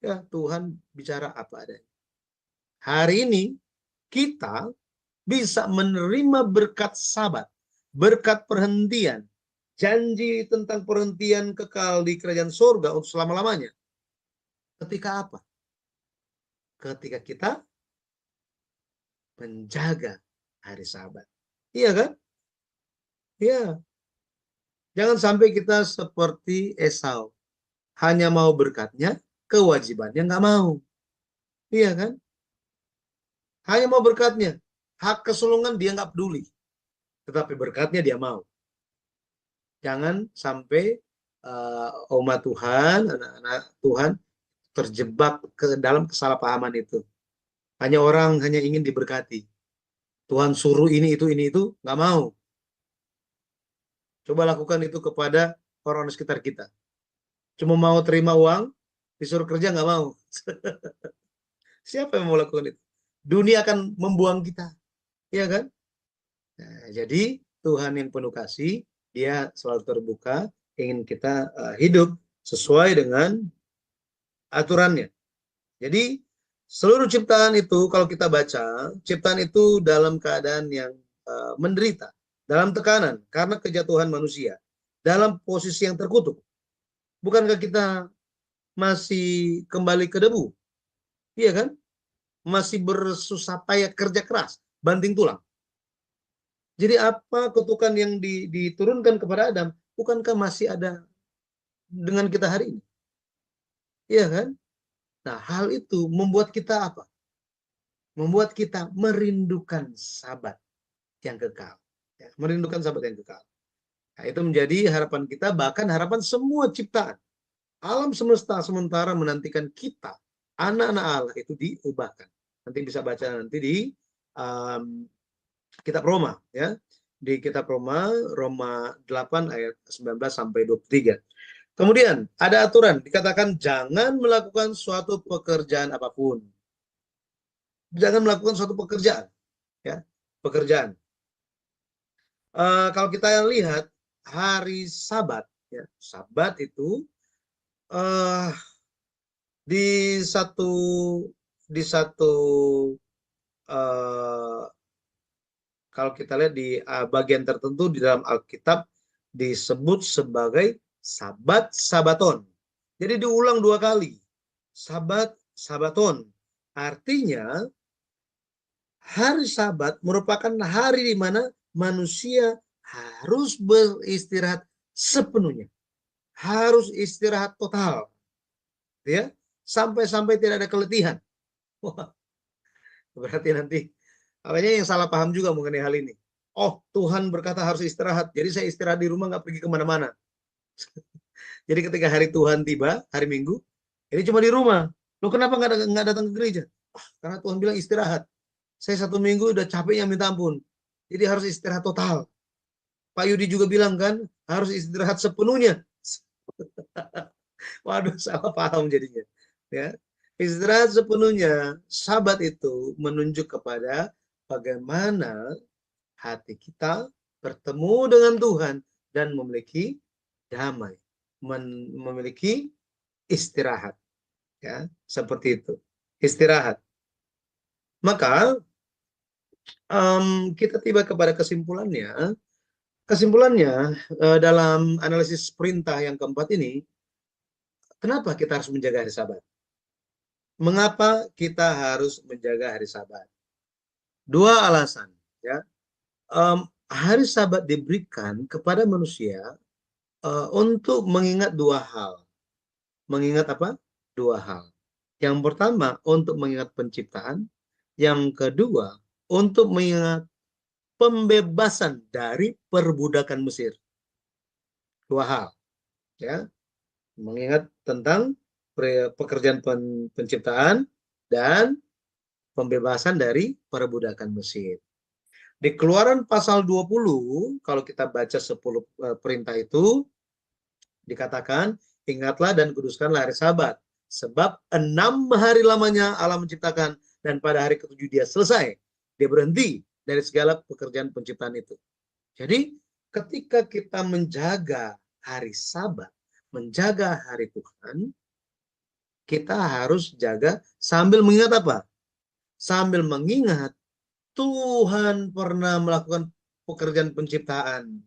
Ya, Tuhan bicara apa adanya. Hari ini kita bisa menerima berkat Sabat, berkat perhentian, janji tentang perhentian kekal di kerajaan surga untuk selama-lamanya. Ketika apa? Ketika kita menjaga hari Sabat. Iya kan? Iya. Jangan sampai kita seperti Esau. Hanya mau berkatnya, kewajibannya nggak mau. Iya kan? Hanya mau berkatnya. Hak kesulungan dia nggak peduli. Tetapi berkatnya dia mau. Jangan sampai umat Tuhan, anak-anak Tuhan terjebak ke dalam kesalahpahaman itu. Hanya orang hanya ingin diberkati. Tuhan suruh ini itu, nggak mau. Coba lakukan itu kepada orang-orang sekitar kita. Cuma mau terima uang, disuruh kerja nggak mau. Siapa yang mau lakukan itu? Dunia akan membuang kita. Iya kan? Nah, jadi Tuhan yang penuh kasih, dia selalu terbuka, ingin kita hidup sesuai dengan aturannya. Jadi seluruh ciptaan itu kalau kita baca, ciptaan itu dalam keadaan yang menderita, dalam tekanan karena kejatuhan manusia, dalam posisi yang terkutuk. Bukankah kita masih kembali ke debu? Iya kan? Masih bersusah payah kerja keras, banting tulang. Jadi apa kutukan yang diturunkan kepada Adam, bukankah masih ada dengan kita hari ini? Iya kan? Nah, hal itu membuat kita apa? Membuat kita merindukan Sabat yang kekal. Ya, merindukan Sabat yang kekal. Nah, itu menjadi harapan kita, bahkan harapan semua ciptaan. Alam semesta sementara menantikan kita, anak-anak Allah itu diubahkan. Nanti bisa baca nanti di kitab Roma, ya. Di kitab Roma, Roma 8 ayat 19 sampai 23. Kemudian ada aturan, dikatakan jangan melakukan suatu pekerjaan apapun. Jangan melakukan suatu pekerjaan, ya, pekerjaan. Kalau kita lihat hari Sabat, ya, Sabat itu di satu kalau kita lihat di bagian tertentu di dalam Alkitab disebut sebagai Sabat Sabaton. Jadi diulang 2 kali. Sabat Sabaton. Artinya hari Sabat merupakan hari di mana manusia harus beristirahat sepenuhnya. Harus istirahat total. Ya, sampai-sampai tidak ada keletihan. Wah, berarti nanti makanya yang salah paham juga mengenai hal ini. Oh, Tuhan berkata harus istirahat. Jadi saya istirahat di rumah, nggak pergi kemana-mana. Jadi ketika hari Tuhan tiba, hari Minggu, ini cuma di rumah. Loh, kenapa nggak datang ke gereja? Karena Tuhan bilang istirahat. Saya 1 minggu udah capeknya minta ampun. Jadi harus istirahat total. Pak Yudi juga bilang kan, harus istirahat sepenuhnya. Waduh, salah paham jadinya. Ya. Istirahat sepenuhnya, Sabat itu menunjuk kepada bagaimana hati kita bertemu dengan Tuhan dan memiliki damai, memiliki istirahat, ya, seperti itu, istirahat. Maka kita tiba kepada kesimpulannya dalam analisis perintah yang keempat ini, kenapa kita harus menjaga hari Sabat? Mengapa kita harus menjaga hari Sabat? 2 alasan, ya. Hari Sabat diberikan kepada manusia untuk mengingat 2 hal. Mengingat apa? 2 hal. Yang pertama untuk mengingat penciptaan, yang kedua untuk mengingat pembebasan dari perbudakan Mesir. 2 hal, ya. Mengingat tentang pekerjaan penciptaan dan pembebasan dari perbudakan Mesir. Di Keluaran pasal 20, kalau kita baca 10 perintah itu, dikatakan, ingatlah dan kuduskanlah hari Sabat. Sebab 6 hari lamanya Allah menciptakan, dan pada hari ke-7 dia selesai. Dia berhenti dari segala pekerjaan penciptaan itu. Jadi, ketika kita menjaga hari Sabat, menjaga hari Tuhan, kita harus jaga sambil mengingat apa? Sambil mengingat Tuhan pernah melakukan pekerjaan penciptaan.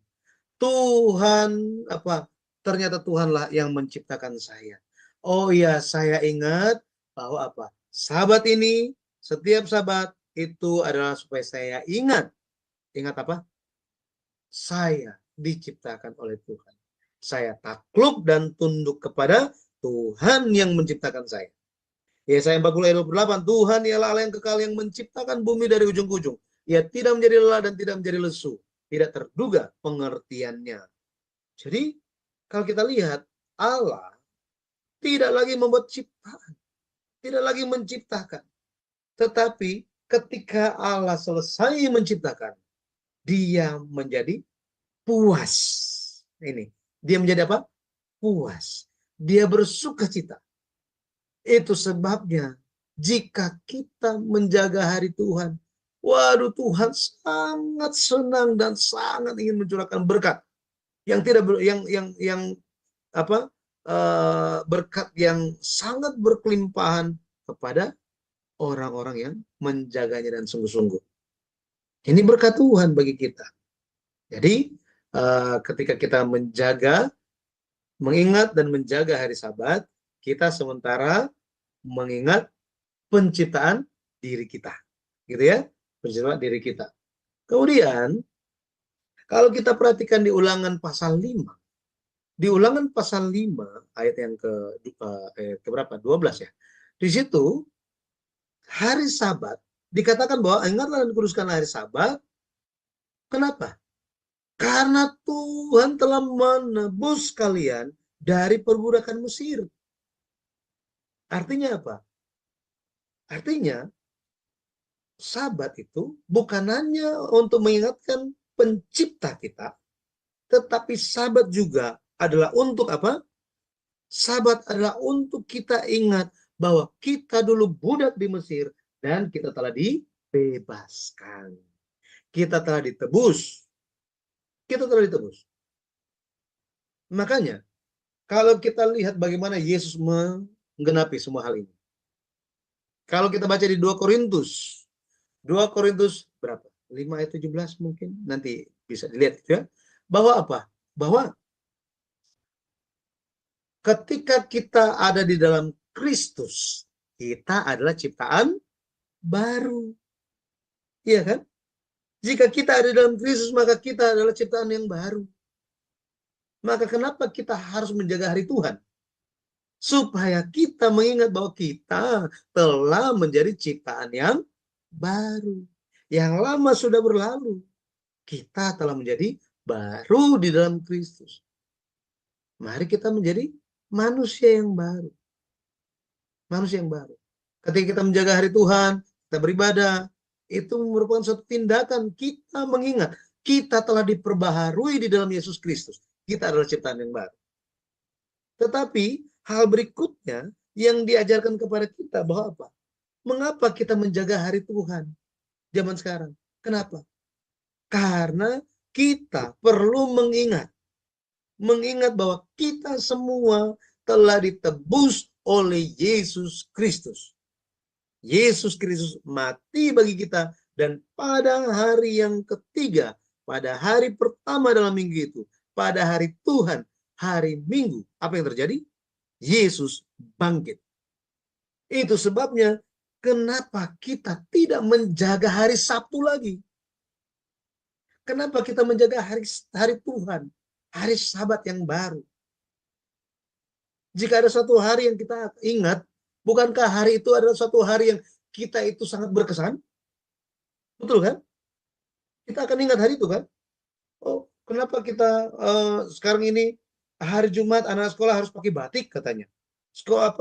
Tuhan apa? Ternyata Tuhanlah yang menciptakan saya. Oh iya, saya ingat bahwa apa? Sabat ini, setiap Sabat itu adalah supaya saya ingat. Ingat apa? Saya diciptakan oleh Tuhan. Saya takluk dan tunduk kepada Tuhan yang menciptakan saya. Yesaya 40 ayat 28, Tuhan ialah Allah yang kekal yang menciptakan bumi dari ujung ke ujung. Ia tidak menjadi lelah dan tidak menjadi lesu. Tidak terduga pengertiannya. Jadi, kalau kita lihat, Allah tidak lagi membuat ciptaan. Tidak lagi menciptakan. Tetapi, ketika Allah selesai menciptakan, dia menjadi puas. Ini, dia menjadi apa? Puas. Dia bersukacita. Itu sebabnya jika kita menjaga hari Tuhan, waduh, Tuhan sangat senang dan sangat ingin mencurahkan berkat yang tidak berkat yang sangat berkelimpahan kepada orang-orang yang menjaganya dan sungguh-sungguh. Ini berkat Tuhan bagi kita. Jadi ketika kita mengingat dan menjaga hari Sabat, kita sementara mengingat penciptaan diri kita, gitu ya, penciptaan diri kita. Kemudian, kalau kita perhatikan di Ulangan pasal 5, di Ulangan pasal 5 ayat yang berapa? 12 ya. Di situ hari Sabat dikatakan bahwa ingatlah dan kuduskanlah hari Sabat. Kenapa? Karena Tuhan telah menebus kalian dari perbudakan Mesir. Artinya apa? Artinya, Sabat itu bukan hanya untuk mengingatkan pencipta kita, tetapi Sabat juga adalah untuk apa? Sabat adalah untuk kita ingat bahwa kita dulu budak di Mesir dan kita telah dibebaskan. Kita telah ditebus. Kita telah ditebus. Makanya, kalau kita lihat bagaimana Yesus menggenapi semua hal ini. Kalau kita baca di 2 Korintus berapa? 5 ayat 17 mungkin, nanti bisa dilihat ya. Bahwa apa? Bahwa ketika kita ada di dalam Kristus, kita adalah ciptaan baru. Iya kan? Jika kita ada di dalam Kristus, maka kita adalah ciptaan yang baru. Maka kenapa kita harus menjaga hari Tuhan? Supaya kita mengingat bahwa kita telah menjadi ciptaan yang baru. Yang lama sudah berlalu. Kita telah menjadi baru di dalam Kristus. Mari kita menjadi manusia yang baru. Manusia yang baru. Ketika kita menjaga hari Tuhan, kita beribadah, itu merupakan suatu tindakan kita mengingat. Kita telah diperbaharui di dalam Yesus Kristus. Kita adalah ciptaan yang baru. Tetapi hal berikutnya yang diajarkan kepada kita bahwa apa? Mengapa kita menjaga hari Tuhan zaman sekarang? Kenapa? Karena kita perlu mengingat bahwa kita semua telah ditebus oleh Yesus Kristus. Yesus Kristus mati bagi kita, dan pada hari yang ketiga, pada hari pertama dalam minggu itu, pada hari Tuhan, hari Minggu, apa yang terjadi? Yesus bangkit. Itu sebabnya kenapa kita tidak menjaga hari Sabtu lagi. Kenapa kita menjaga hari Tuhan, hari Sabat yang baru. Jika ada suatu hari yang kita ingat, bukankah hari itu adalah suatu hari yang kita itu sangat berkesan? Betul kan? Kita akan ingat hari itu kan? Oh, kenapa kita sekarang ini hari Jumat anak sekolah harus pakai batik katanya. Sekolah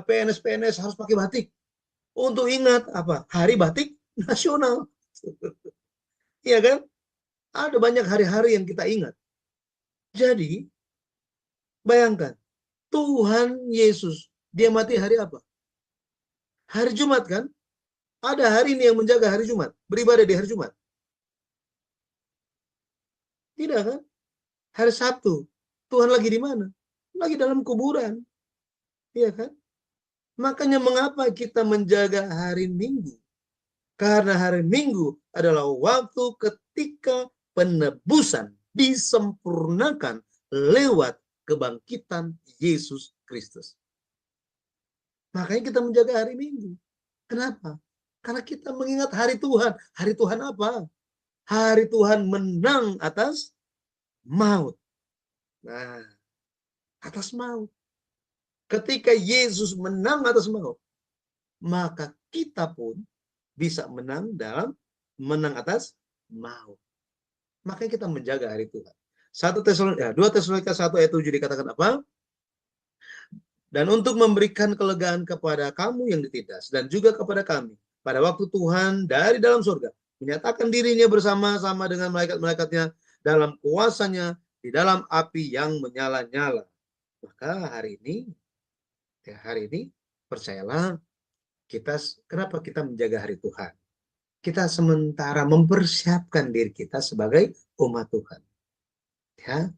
PNS harus pakai batik. Untuk ingat apa? Hari Batik Nasional. Iya kan? Ada banyak hari-hari yang kita ingat. Jadi, bayangkan, Tuhan Yesus, dia mati hari apa? Hari Jumat kan? Ada hari ini yang menjaga hari Jumat, beribadah di hari Jumat. Tidak kan? Hari Sabtu, Tuhan lagi di mana? Lagi dalam kuburan. Iya kan? Makanya mengapa kita menjaga hari Minggu? Karena hari Minggu adalah waktu ketika penebusan disempurnakan lewat kebangkitan Yesus Kristus. Makanya kita menjaga hari Minggu. Kenapa? Karena kita mengingat hari Tuhan. Hari Tuhan apa? Hari Tuhan menang atas maut. Nah, atas maut. Ketika Yesus menang atas maut, maka kita pun bisa menang atas maut. Makanya kita menjaga hari Tuhan. 2 Tesalonika 1 ayat 7 dikatakan apa? Dan untuk memberikan kelegaan kepada kamu yang ditindas dan juga kepada kami pada waktu Tuhan dari dalam surga menyatakan dirinya bersama-sama dengan malaikat-malaikatnya dalam kuasanya di dalam api yang menyala-nyala. Maka hari ini percayalah, kenapa kita menjaga hari Tuhan? Kita sementara mempersiapkan diri kita sebagai umat Tuhan. Ya.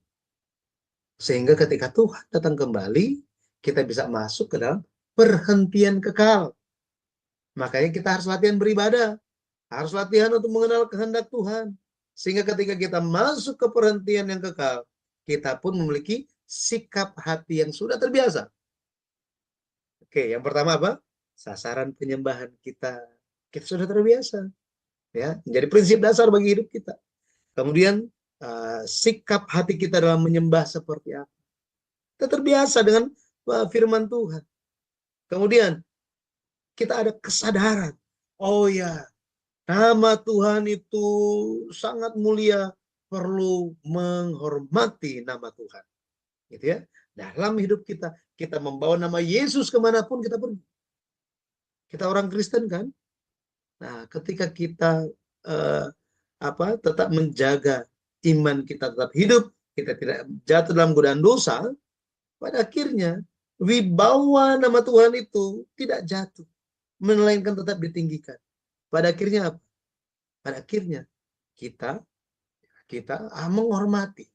Sehingga ketika Tuhan datang kembali, kita bisa masuk ke dalam perhentian kekal. Makanya kita harus latihan beribadah. Harus latihan untuk mengenal kehendak Tuhan. Sehingga ketika kita masuk ke perhentian yang kekal, kita pun memiliki sikap hati yang sudah terbiasa. Oke, yang pertama apa? Sasaran penyembahan kita sudah terbiasa. Ya, menjadi prinsip dasar bagi hidup kita. Kemudian sikap hati kita dalam menyembah seperti apa? Kita terbiasa dengan firman Tuhan. Kemudian kita ada kesadaran. Oh ya, nama Tuhan itu sangat mulia, perlu menghormati nama Tuhan. Gitu ya. Dalam hidup kita membawa nama Yesus kemanapun kita pergi. Kita orang Kristen kan? Nah, ketika kita tetap menjaga iman kita tetap hidup, kita tidak jatuh dalam godaan dosa, pada akhirnya wibawa nama Tuhan itu tidak jatuh, melainkan tetap ditinggikan. Pada akhirnya apa? Pada akhirnya kita menghormati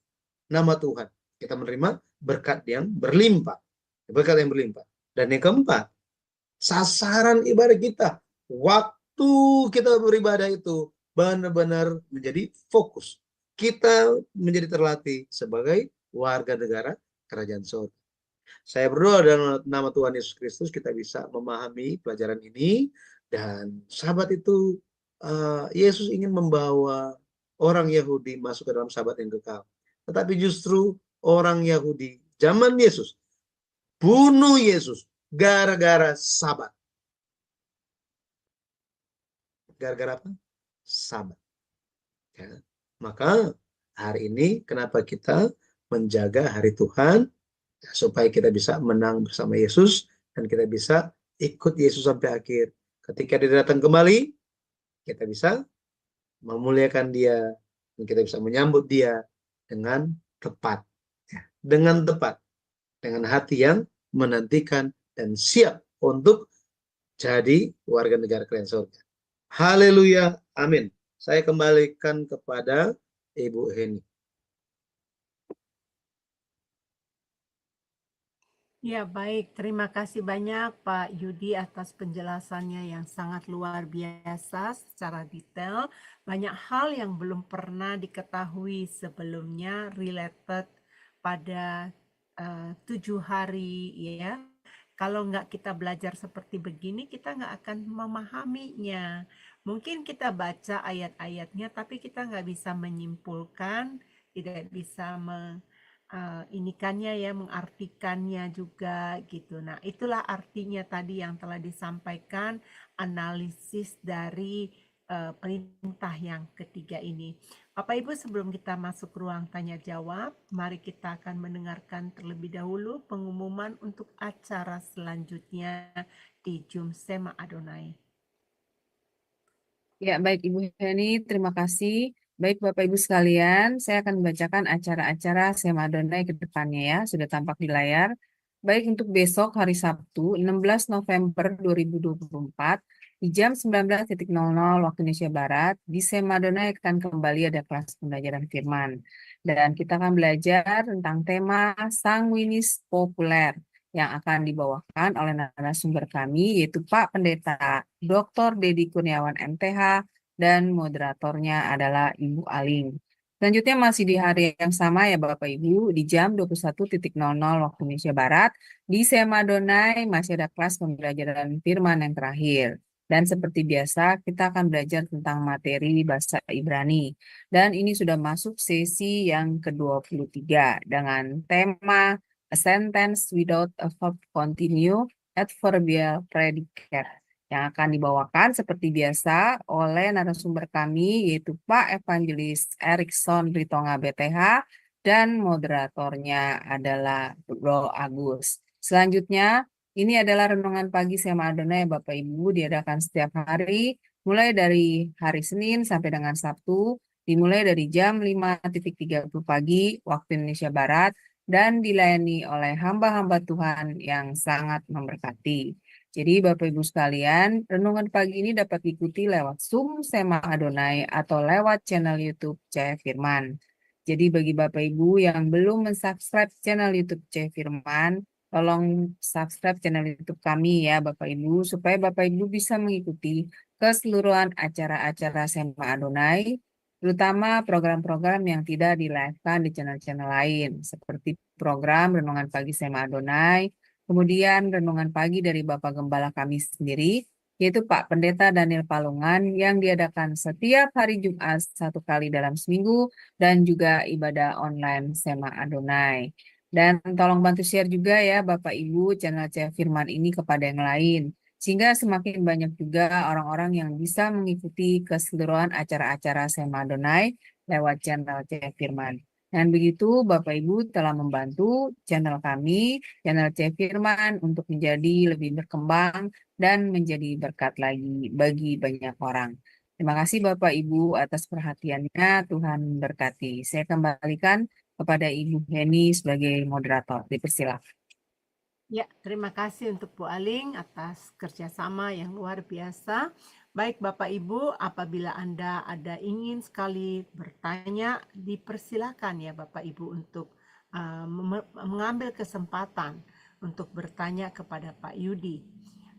nama Tuhan. Kita menerima berkat yang berlimpah. Berkat yang berlimpah. Dan yang keempat, sasaran ibadah kita, waktu kita beribadah itu benar-benar menjadi fokus. Kita menjadi terlatih sebagai warga negara kerajaan surga. Saya berdoa dalam nama Tuhan Yesus Kristus kita bisa memahami pelajaran ini, dan sahabat itu Yesus ingin membawa orang Yahudi masuk ke dalam sahabat yang kekal. Tetapi justru orang Yahudi zaman Yesus bunuh Yesus gara-gara sabat. Gara-gara apa? Sabat. Ya. Maka hari ini kenapa kita menjaga hari Tuhan? Ya, supaya kita bisa menang bersama Yesus dan kita bisa ikut Yesus sampai akhir. Ketika dia datang kembali, kita bisa memuliakan dia dan kita bisa menyambut dia dengan tepat. Ya, dengan tepat. Dengan hati yang menantikan dan siap untuk jadi warga negara kerajaan surga. Haleluya, amin. Saya kembalikan kepada Ibu Heni. Ya, baik. Terima kasih banyak Pak Yudi atas penjelasannya yang sangat luar biasa secara detail. Banyak hal yang belum pernah diketahui sebelumnya related pada 7 hari ya. Kalau nggak kita belajar seperti begini, kita nggak akan memahaminya. Mungkin kita baca ayat-ayatnya, tapi kita nggak bisa menyimpulkan, tidak bisa inikannya ya, mengartikannya juga gitu. Nah, itulah artinya tadi yang telah disampaikan, analisis dari perintah yang ketiga ini. Bapak Ibu, sebelum kita masuk ruang tanya jawab, mari kita akan mendengarkan terlebih dahulu pengumuman untuk acara selanjutnya di Jum Sema Adonai. Ya, baik Ibu Heni, terima kasih. Baik Bapak Ibu sekalian, saya akan membacakan acara-acara Sema Adonai ke depannya ya, sudah tampak di layar. Baik untuk besok hari Sabtu, 16 November 2024, di jam 19.00 waktu Indonesia Barat, di Sema Adonai akan kembali ada kelas pembelajaran firman. Dan kita akan belajar tentang tema Sanguinis Populer yang akan dibawakan oleh narasumber kami, yaitu Pak Pendeta Dr. Dedi Kurniawan MTH, dan moderatornya adalah Ibu Aling. Selanjutnya masih di hari yang sama ya Bapak Ibu, di jam 21.00 waktu Indonesia Barat, di Sema Donai masih ada kelas pembelajaran firman yang terakhir. Dan seperti biasa, kita akan belajar tentang materi bahasa Ibrani. Dan ini sudah masuk sesi yang ke-23 dengan tema A sentence without a verb continue, adverbial predicate, yang akan dibawakan seperti biasa oleh narasumber kami, yaitu Pak Evangelis Erikson Ritonga BTH, dan moderatornya adalah Bro Agus. Selanjutnya, ini adalah renungan pagi Sema Adonai Bapak Ibu, diadakan setiap hari, mulai dari hari Senin sampai dengan Sabtu, dimulai dari jam 5.30 pagi waktu Indonesia Barat, dan dilayani oleh hamba-hamba Tuhan yang sangat memberkati. Jadi Bapak Ibu sekalian, renungan pagi ini dapat diikuti lewat Zoom Sema Adonai atau lewat channel YouTube Cahaya Firman. Jadi bagi Bapak Ibu yang belum mensubscribe channel YouTube Cahaya Firman, tolong subscribe channel YouTube kami ya Bapak Ibu, supaya Bapak Ibu bisa mengikuti keseluruhan acara-acara Sema Adonai, terutama program-program yang tidak di-live-kan di channel-channel lain, seperti program Renungan Pagi Sema Adonai, kemudian Renungan Pagi dari Bapak Gembala kami sendiri, yaitu Pak Pendeta Daniel Palungan, yang diadakan setiap hari Jumat 1 kali dalam seminggu, dan juga ibadah online Sema Adonai. Dan tolong bantu share juga ya Bapak Ibu channel Cahaya Firman ini kepada yang lain, sehingga semakin banyak juga orang-orang yang bisa mengikuti keseluruhan acara-acara Sema Adonai lewat channel Cahaya Firman. Dan begitu Bapak Ibu telah membantu channel kami, channel Cahaya Firman, untuk menjadi lebih berkembang dan menjadi berkat lagi bagi banyak orang. Terima kasih Bapak Ibu atas perhatiannya, Tuhan berkati. Saya kembalikan kepada Ibu Heni sebagai moderator. Dipersilakan. Ya, terima kasih untuk Bu Aling atas kerjasama yang luar biasa. Baik Bapak Ibu, apabila Anda ada ingin sekali bertanya, dipersilakan ya Bapak Ibu untuk mengambil kesempatan untuk bertanya kepada Pak Yudi.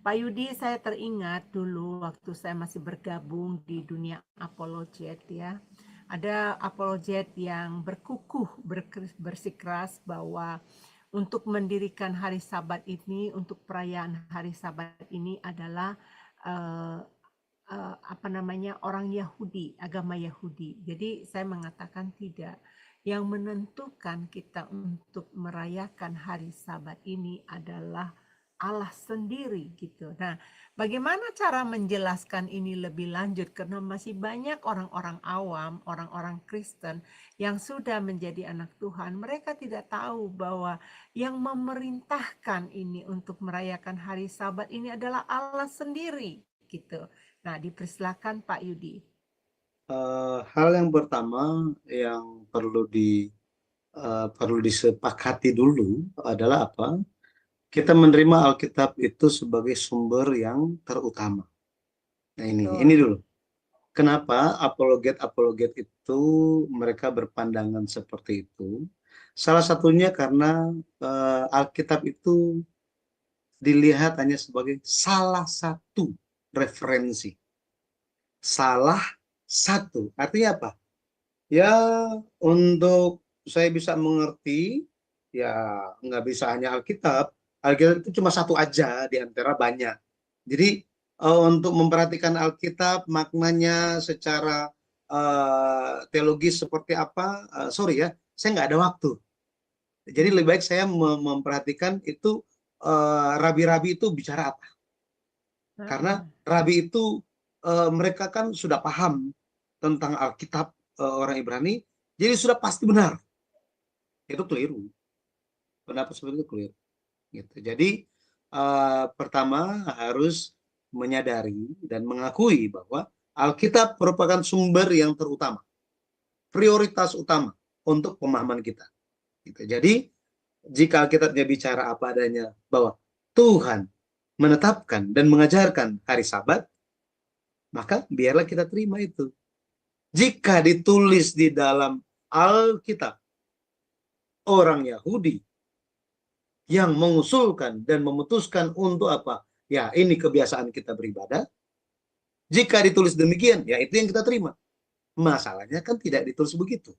Pak Yudi, saya teringat dulu waktu saya masih bergabung di dunia apologet ya. Ada apologet yang berkukuh bersikeras bahwa untuk mendirikan hari Sabat ini, untuk perayaan hari Sabat ini adalah orang Yahudi, agama Yahudi. Jadi saya mengatakan tidak. Yang menentukan kita untuk merayakan hari Sabat ini adalah Allah sendiri gitu. Nah, bagaimana cara menjelaskan ini lebih lanjut? Karena masih banyak orang-orang awam, orang-orang Kristen yang sudah menjadi anak Tuhan, mereka tidak tahu bahwa yang memerintahkan ini untuk merayakan hari Sabat ini adalah Allah sendiri gitu. Nah, dipersilakan Pak Yudi. Hal yang pertama yang perlu disepakati dulu adalah apa? Kita menerima Alkitab itu sebagai sumber yang terutama. Nah ini dulu. Kenapa apologet itu mereka berpandangan seperti itu? Salah satunya karena Alkitab itu dilihat hanya sebagai salah satu referensi. Salah satu. Artinya apa? Ya, untuk saya bisa mengerti, ya nggak bisa hanya Alkitab. Alkitab itu cuma satu aja di antara banyak. Jadi untuk memperhatikan Alkitab, maknanya secara teologis seperti apa, sorry ya, saya nggak ada waktu. Jadi lebih baik saya memperhatikan itu rabi-rabi itu bicara apa. Karena rabi itu mereka kan sudah paham tentang Alkitab, orang Ibrani, jadi sudah pasti benar. Itu keliru. Pendapat seperti itu keliru. Gitu. Jadi pertama harus menyadari dan mengakui bahwa Alkitab merupakan sumber yang terutama, prioritas utama untuk pemahaman kita. Gitu. Jadi, jika Alkitabnya bicara apa adanya, bahwa Tuhan menetapkan dan mengajarkan hari Sabat, maka biarlah kita terima itu. Jika ditulis di dalam Alkitab, orang Yahudi yang mengusulkan dan memutuskan untuk apa? Ya, ini kebiasaan kita beribadah. Jika ditulis demikian, ya itu yang kita terima. Masalahnya kan tidak ditulis begitu.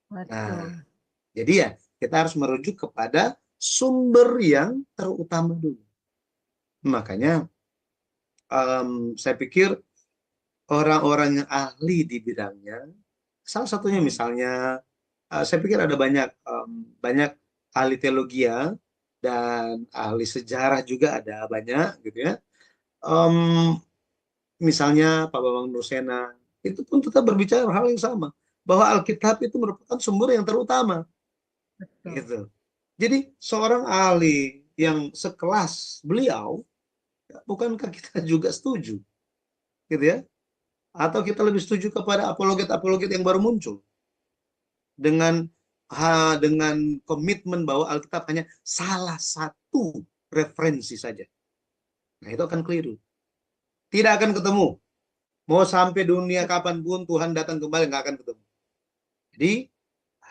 Nah, Betul. jadi ya kita harus merujuk kepada sumber yang terutama dulu. Makanya saya pikir orang-orang yang ahli di bidangnya, salah satunya misalnya, saya pikir ada banyak ahli teologi dan ahli sejarah juga ada banyak, gitu ya. Misalnya Pak Bambang Nursena, itu pun tetap berbicara hal yang sama, bahwa Alkitab itu merupakan sumber yang terutama. Betul. Gitu. Jadi seorang ahli yang sekelas beliau, bukankah kita juga setuju, gitu ya? Atau kita lebih setuju kepada apologet-apologet yang baru muncul dengan komitmen bahwa Alkitab hanya salah satu referensi saja. Nah, itu akan keliru. Tidak akan ketemu. Mau sampai dunia kapanpun Tuhan datang kembali, nggak akan ketemu. Jadi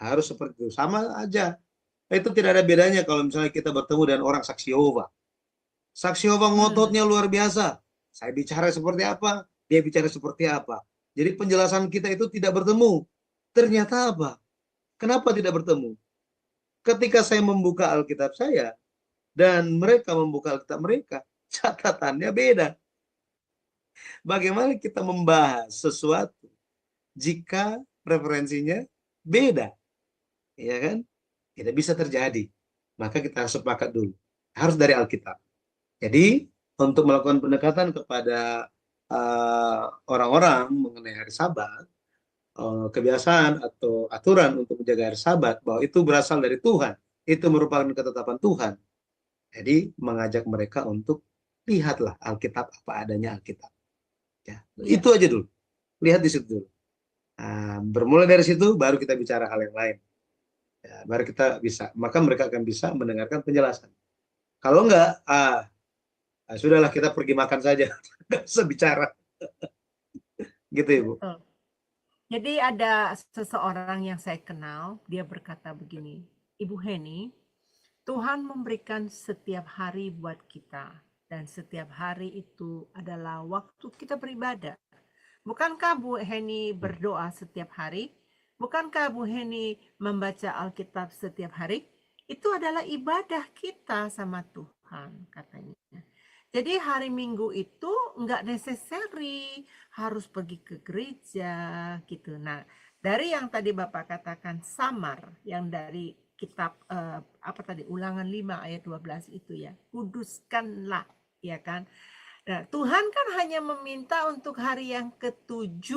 harus seperti itu. Sama aja. Itu tidak ada bedanya kalau misalnya kita bertemu dengan orang saksi Yehova. Saksi Yehova ngototnya luar biasa. Saya bicara seperti apa, dia bicara seperti apa. Jadi penjelasan kita itu tidak bertemu. Ternyata apa? Kenapa tidak bertemu? Ketika saya membuka Alkitab saya dan mereka membuka Alkitab mereka, catatannya beda. Bagaimana kita membahas sesuatu jika referensinya beda? Ya kan? Tidak bisa terjadi. Maka kita harus sepakat dulu. Harus dari Alkitab. Jadi, untuk melakukan pendekatan kepada orang-orang mengenai hari Sabat, kebiasaan atau aturan untuk menjaga hari Sabat, bahwa itu berasal dari Tuhan, itu merupakan ketetapan Tuhan. Jadi, mengajak mereka untuk lihatlah Alkitab apa adanya Alkitab. Ya, itu aja dulu. Lihat di situ dulu. Nah, bermula dari situ, baru kita bicara hal yang lain. Ya, baru kita bisa, maka mereka akan bisa mendengarkan penjelasan. Kalau enggak, sudahlah kita pergi makan saja, nggak usah bicara. Gitu Ibu. Betul. Jadi ada seseorang yang saya kenal, dia berkata begini, Ibu Heni, Tuhan memberikan setiap hari buat kita, dan setiap hari itu adalah waktu kita beribadah. Bukankah Bu Heni berdoa setiap hari? Bukankah Bu Heni membaca Alkitab setiap hari? Itu adalah ibadah kita sama Tuhan, katanya. Jadi hari Minggu itu nggak necessary harus pergi ke gereja gitu. Nah, dari yang tadi Bapak katakan samar, yang dari kitab Ulangan 5 ayat 12 itu ya, kuduskanlah, ya kan? Nah, Tuhan kan hanya meminta untuk hari yang ke-7,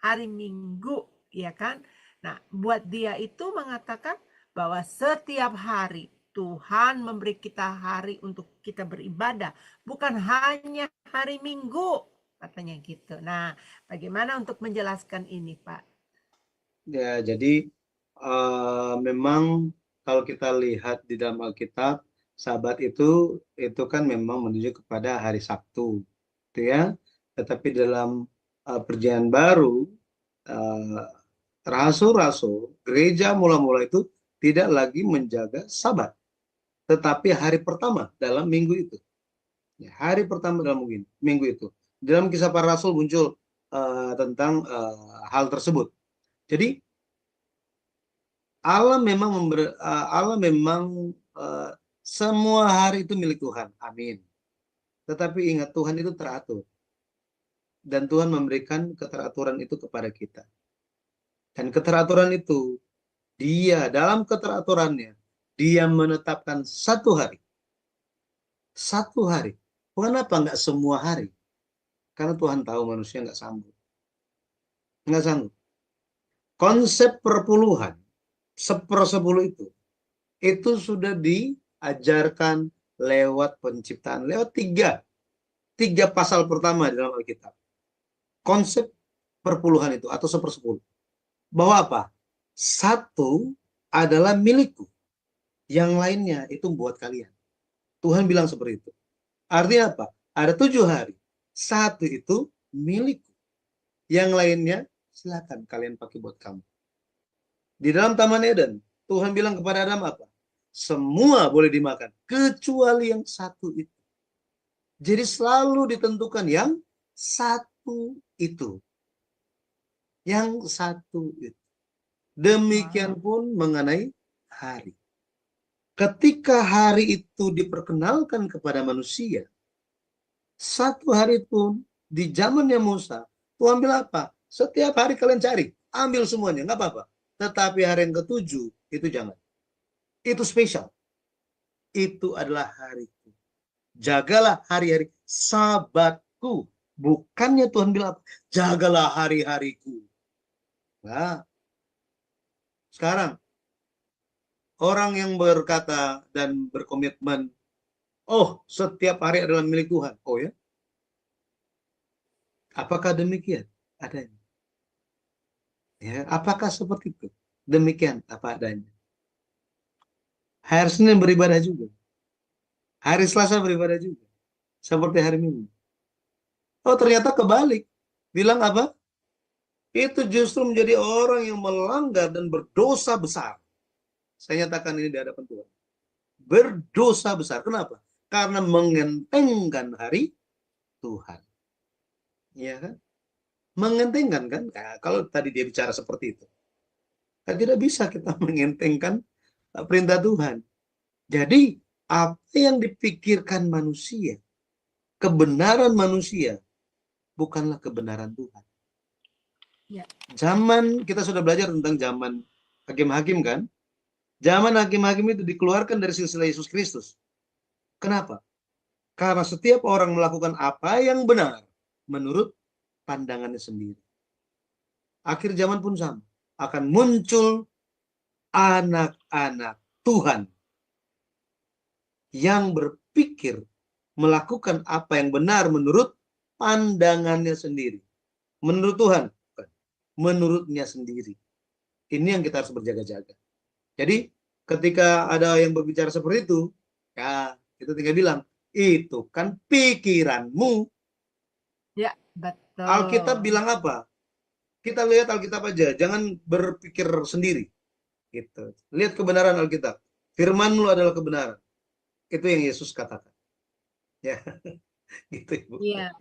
hari Minggu, ya kan? Nah, buat dia itu mengatakan bahwa setiap hari Tuhan memberi kita hari untuk kita beribadah, bukan hanya hari Minggu, katanya gitu. Nah, bagaimana untuk menjelaskan ini, Pak? Ya, jadi memang kalau kita lihat di dalam Alkitab, Sabat itu kan memang menuju kepada hari Sabtu, gitu ya. Tetapi dalam Perjanjian Baru, rasul-rasul, gereja mula-mula itu tidak lagi menjaga Sabat, tetapi hari pertama dalam minggu itu. Ya, hari pertama dalam minggu itu. Dalam Kisah Para Rasul muncul tentang hal tersebut. Jadi Allah memang semua hari itu milik Tuhan. Amin. Tetapi ingat, Tuhan itu teratur. Dan Tuhan memberikan keteraturan itu kepada kita. Dan keteraturan itu, dalam keteraturannya, dia menetapkan satu hari. Satu hari. Kenapa nggak semua hari? Karena Tuhan tahu manusia nggak sanggup. Nggak sanggup. Konsep perpuluhan, 1/10 itu sudah diajarkan lewat penciptaan, lewat tiga pasal pertama di dalam Alkitab. konsep perpuluhan itu atau sepersepuluh. Bahwa apa? Satu adalah milikku, yang lainnya itu buat kalian. Tuhan bilang seperti itu. Artinya apa? Ada 7 hari. Satu itu milikku. Yang lainnya silakan kalian pakai buat kamu. Di dalam Taman Eden, Tuhan bilang kepada Adam apa? Semua boleh dimakan, kecuali yang satu itu. Jadi selalu ditentukan yang satu itu. Yang satu itu. Demikian pun mengenai hari. Ketika hari itu diperkenalkan kepada manusia, satu hari pun di zamannya Musa, Tuhan bilang apa? Setiap hari kalian cari, ambil semuanya, nggak apa-apa. Tetapi hari yang ketujuh, itu jangan. Itu spesial. Itu adalah hariku. Jagalah hari-hari sabatku. Bukannya Tuhan bilang, jagalah hari-hariku. Nah, sekarang, orang yang berkata dan berkomitmen, oh, setiap hari adalah milik Tuhan. Oh ya? Apakah demikian? Adanya. Ya, apakah seperti itu? Demikian apa adanya. Hari Senin beribadah juga. Hari Selasa beribadah juga. Seperti hari Minggu. Oh, ternyata kebalik. Bilang apa? Itu justru menjadi orang yang melanggar dan berdosa besar. Saya nyatakan ini di hadapan Tuhan. Berdosa besar. Kenapa? Karena mengentengkan hari Tuhan. Iya kan? Mengentengkan kan? Nah, kalau tadi dia bicara seperti itu. Tidak bisa kita mengentengkan perintah Tuhan. Jadi, apa yang dipikirkan manusia, kebenaran manusia, bukanlah kebenaran Tuhan. Ya. Zaman, kita sudah belajar tentang zaman hakim-hakim kan? Zaman hakim-hakim itu dikeluarkan dari silsilah Yesus Kristus. Kenapa? Karena setiap orang melakukan apa yang benar menurut pandangannya sendiri. Akhir zaman pun sama. Akan muncul anak-anak Tuhan yang berpikir melakukan apa yang benar menurut pandangannya sendiri. Menurut Tuhan, bukan. Menurutnya sendiri. Ini yang kita harus berjaga-jaga. Jadi ketika ada yang berbicara seperti itu, ya kita tinggal bilang, itu kan pikiranmu. Ya, betul. Alkitab bilang apa? Kita lihat Alkitab aja, jangan berpikir sendiri. Gitu. Lihat kebenaran Alkitab. Firman-Mu adalah kebenaran. Itu yang Yesus katakan. Ya, gitu Ibu. Iya.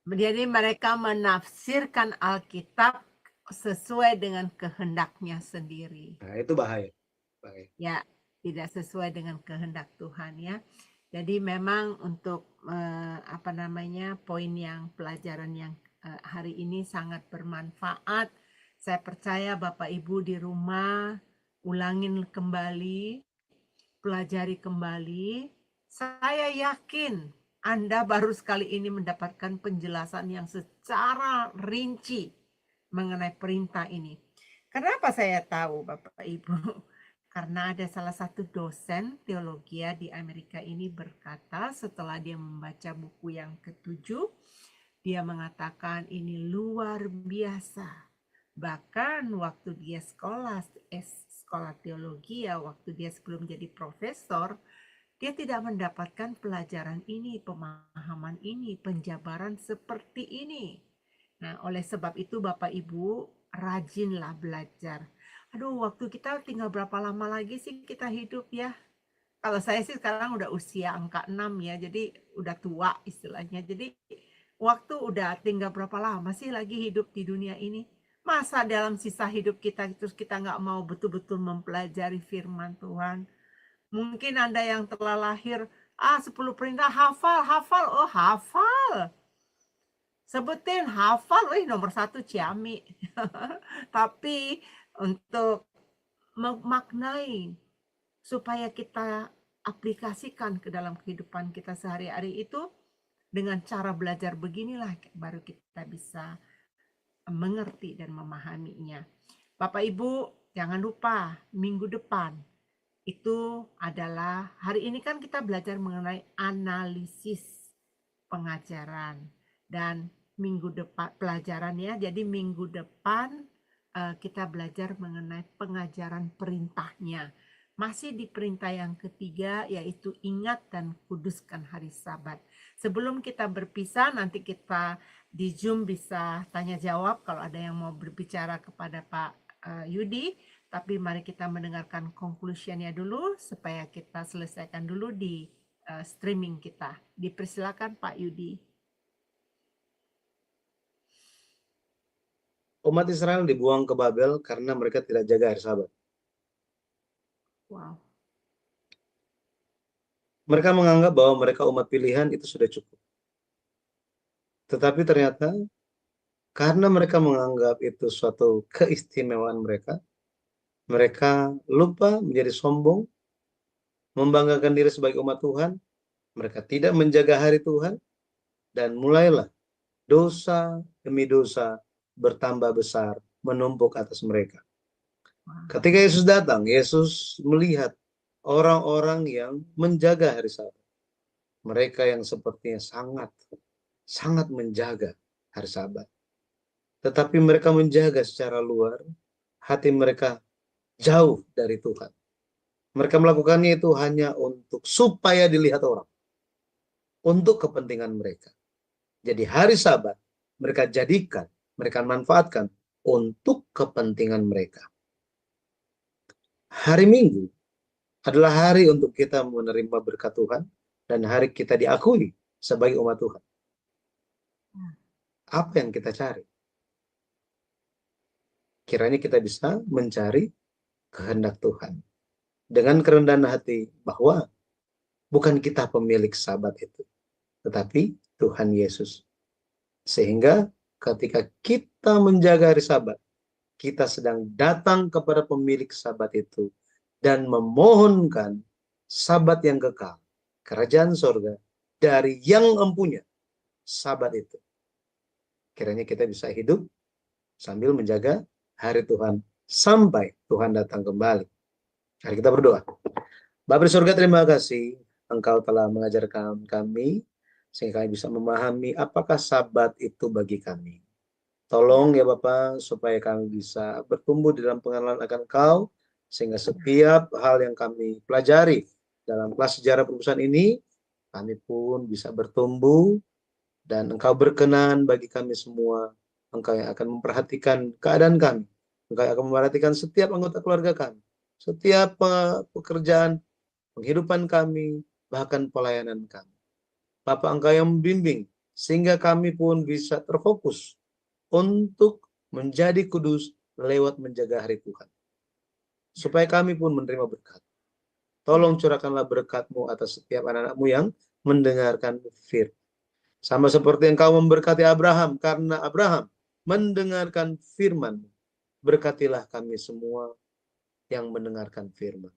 Jadi mereka menafsirkan Alkitab sesuai dengan kehendaknya sendiri. Nah, itu bahaya. Ya, tidak sesuai dengan kehendak Tuhan ya. Jadi memang untuk poin yang pelajaran yang hari ini sangat bermanfaat. Saya percaya Bapak Ibu di rumah ulangin kembali, pelajari kembali. Saya yakin Anda baru sekali ini mendapatkan penjelasan yang secara rinci mengenai perintah ini. Kenapa saya tahu Bapak Ibu? Karena ada salah satu dosen teologi di Amerika ini berkata setelah dia membaca buku yang ketujuh, dia mengatakan ini luar biasa. Bahkan waktu dia sekolah teologi waktu dia sebelum jadi profesor, dia tidak mendapatkan pelajaran ini, pemahaman ini, penjabaran seperti ini. Nah, oleh sebab itu Bapak Ibu rajinlah belajar. Aduh, waktu kita tinggal berapa lama lagi sih kita hidup ya? Kalau saya sih sekarang udah usia angka 6 ya, jadi udah tua istilahnya. Jadi waktu udah tinggal berapa lama sih lagi hidup di dunia ini? Masa dalam sisa hidup kita terus kita nggak mau betul-betul mempelajari firman Tuhan? Mungkin Anda yang telah lahir, 10 perintah hafal, oh hafal. Sebutin hafal, nomor 1 Ciami. Tapi untuk memaknai supaya kita aplikasikan ke dalam kehidupan kita sehari-hari itu dengan cara belajar beginilah baru kita bisa mengerti dan memahaminya. Bapak Ibu, jangan lupa minggu depan itu adalah hari ini kan kita belajar mengenai analisis pengajaran dan minggu depan pelajaran ya. Jadi minggu depan kita belajar mengenai pengajaran perintahnya. Masih di perintah yang ketiga, yaitu ingat dan kuduskan hari Sabat. Sebelum kita berpisah, nanti kita di Zoom bisa tanya jawab kalau ada yang mau berbicara kepada Pak Yudi. Tapi mari kita mendengarkan conclusion-nya dulu supaya kita selesaikan dulu di streaming kita. Dipersilakan Pak Yudi. Umat Israel dibuang ke Babel karena mereka tidak jaga hari Sabat. Wow. Mereka menganggap bahwa mereka umat pilihan itu sudah cukup. Tetapi ternyata karena mereka menganggap itu suatu keistimewaan mereka, mereka lupa menjadi sombong, membanggakan diri sebagai umat Tuhan, mereka tidak menjaga hari Tuhan, dan mulailah dosa demi dosa bertambah besar, menumpuk atas mereka. Ketika Yesus datang, Yesus melihat orang-orang yang menjaga hari Sabat. Mereka yang sepertinya sangat menjaga hari Sabat. Tetapi mereka menjaga secara luar, hati mereka jauh dari Tuhan. Mereka melakukannya itu hanya untuk supaya dilihat orang, untuk kepentingan mereka. Jadi hari Sabat mereka jadikan, mereka manfaatkan untuk kepentingan mereka. Hari Minggu adalah hari untuk kita menerima berkat Tuhan dan hari kita diakui sebagai umat Tuhan. Apa yang kita cari? Kiranya kita bisa mencari kehendak Tuhan dengan kerendahan hati bahwa bukan kita pemilik Sabat itu, tetapi Tuhan Yesus. Sehingga ketika kita menjaga hari Sabat, kita sedang datang kepada pemilik Sabat itu dan memohonkan Sabat yang kekal, kerajaan sorga dari yang empunya Sabat itu. Kiranya kita bisa hidup sambil menjaga hari Tuhan sampai Tuhan datang kembali. Mari kita berdoa. Bapa di surga, terima kasih Engkau telah mengajarkan kami sehingga kami bisa memahami apakah Sabat itu bagi kami. Tolong ya Bapak supaya kami bisa bertumbuh di dalam pengenalan akan Engkau sehingga setiap hal yang kami pelajari dalam kelas sejarah perubahan ini kami pun bisa bertumbuh dan Engkau berkenan bagi kami semua. Engkau yang akan memperhatikan keadaan kami. Engkau yang akan memperhatikan setiap anggota keluarga kami, setiap pekerjaan, penghidupan kami, bahkan pelayanan kami. Bapak, Engkau yang membimbing sehingga kami pun bisa terfokus untuk menjadi kudus lewat menjaga hari Tuhan. Supaya kami pun menerima berkat. Tolong curahkanlah berkat-Mu atas setiap anak-anak-Mu yang mendengarkan firman. Sama seperti Engkau memberkati Abraham karena Abraham mendengarkan firman. Berkatilah kami semua yang mendengarkan firman.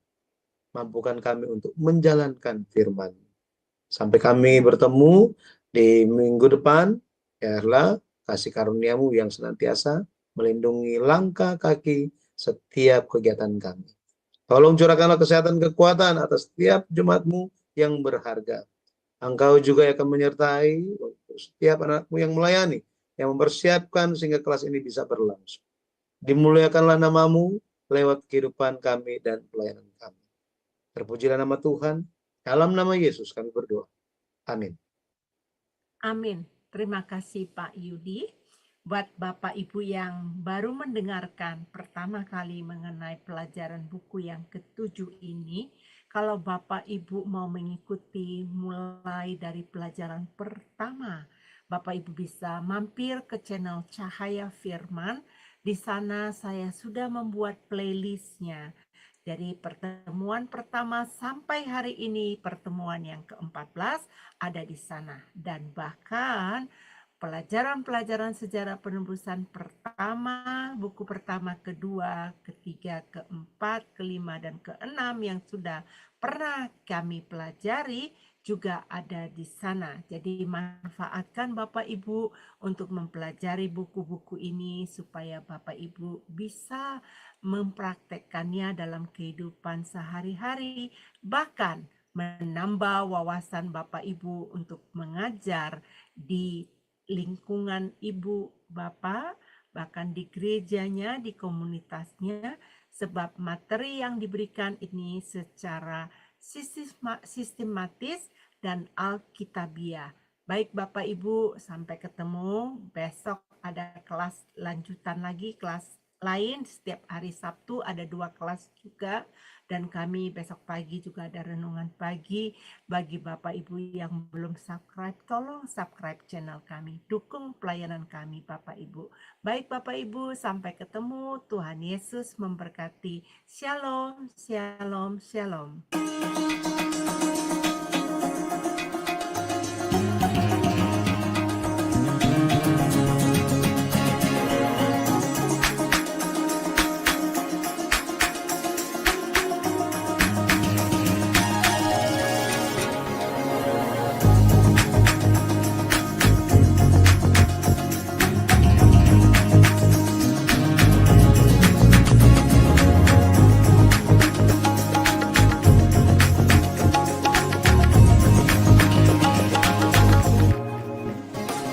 Mampukan kami untuk menjalankan firman. Sampai kami bertemu di minggu depan, biarlah kasih karunia-Mu yang senantiasa melindungi langkah kaki setiap kegiatan kami. Tolong curahkanlah kesehatan kekuatan atas setiap jemaat-Mu yang berharga. Engkau juga akan menyertai setiap anak-Mu yang melayani, yang mempersiapkan sehingga kelas ini bisa berlangsung. Dimuliakanlah nama-Mu lewat kehidupan kami dan pelayanan kami. Terpujilah nama Tuhan. Dalam nama Yesus kami berdoa. Amin. Amin. Terima kasih Pak Yudi. Buat Bapak Ibu yang baru mendengarkan pertama kali mengenai pelajaran buku yang ke-7 ini, kalau Bapak Ibu mau mengikuti mulai dari pelajaran pertama, Bapak Ibu bisa mampir ke channel Cahaya Firman. Di sana saya sudah membuat playlistnya. Dari pertemuan pertama sampai hari ini, pertemuan yang ke-14 ada di sana. Dan bahkan pelajaran-pelajaran sejarah penebusan pertama, buku pertama, kedua, ketiga, keempat, kelima, dan keenam yang sudah pernah kami pelajari juga ada di sana. Jadi manfaatkan Bapak Ibu untuk mempelajari buku-buku ini supaya Bapak Ibu bisa mempraktekkannya dalam kehidupan sehari-hari, bahkan menambah wawasan Bapak Ibu untuk mengajar di lingkungan ibu bapak, bahkan di gerejanya, di komunitasnya, sebab materi yang diberikan ini secara sistematis dan alkitabiah. Baik Bapak Ibu, sampai ketemu besok, ada kelas lanjutan lagi, kelas lain setiap hari Sabtu ada 2 kelas juga, dan kami besok pagi juga ada renungan pagi. Bagi Bapak Ibu yang belum subscribe, tolong subscribe channel kami, dukung pelayanan kami Bapak Ibu. Baik Bapak Ibu, sampai ketemu. Tuhan Yesus memberkati. Shalom, shalom, shalom.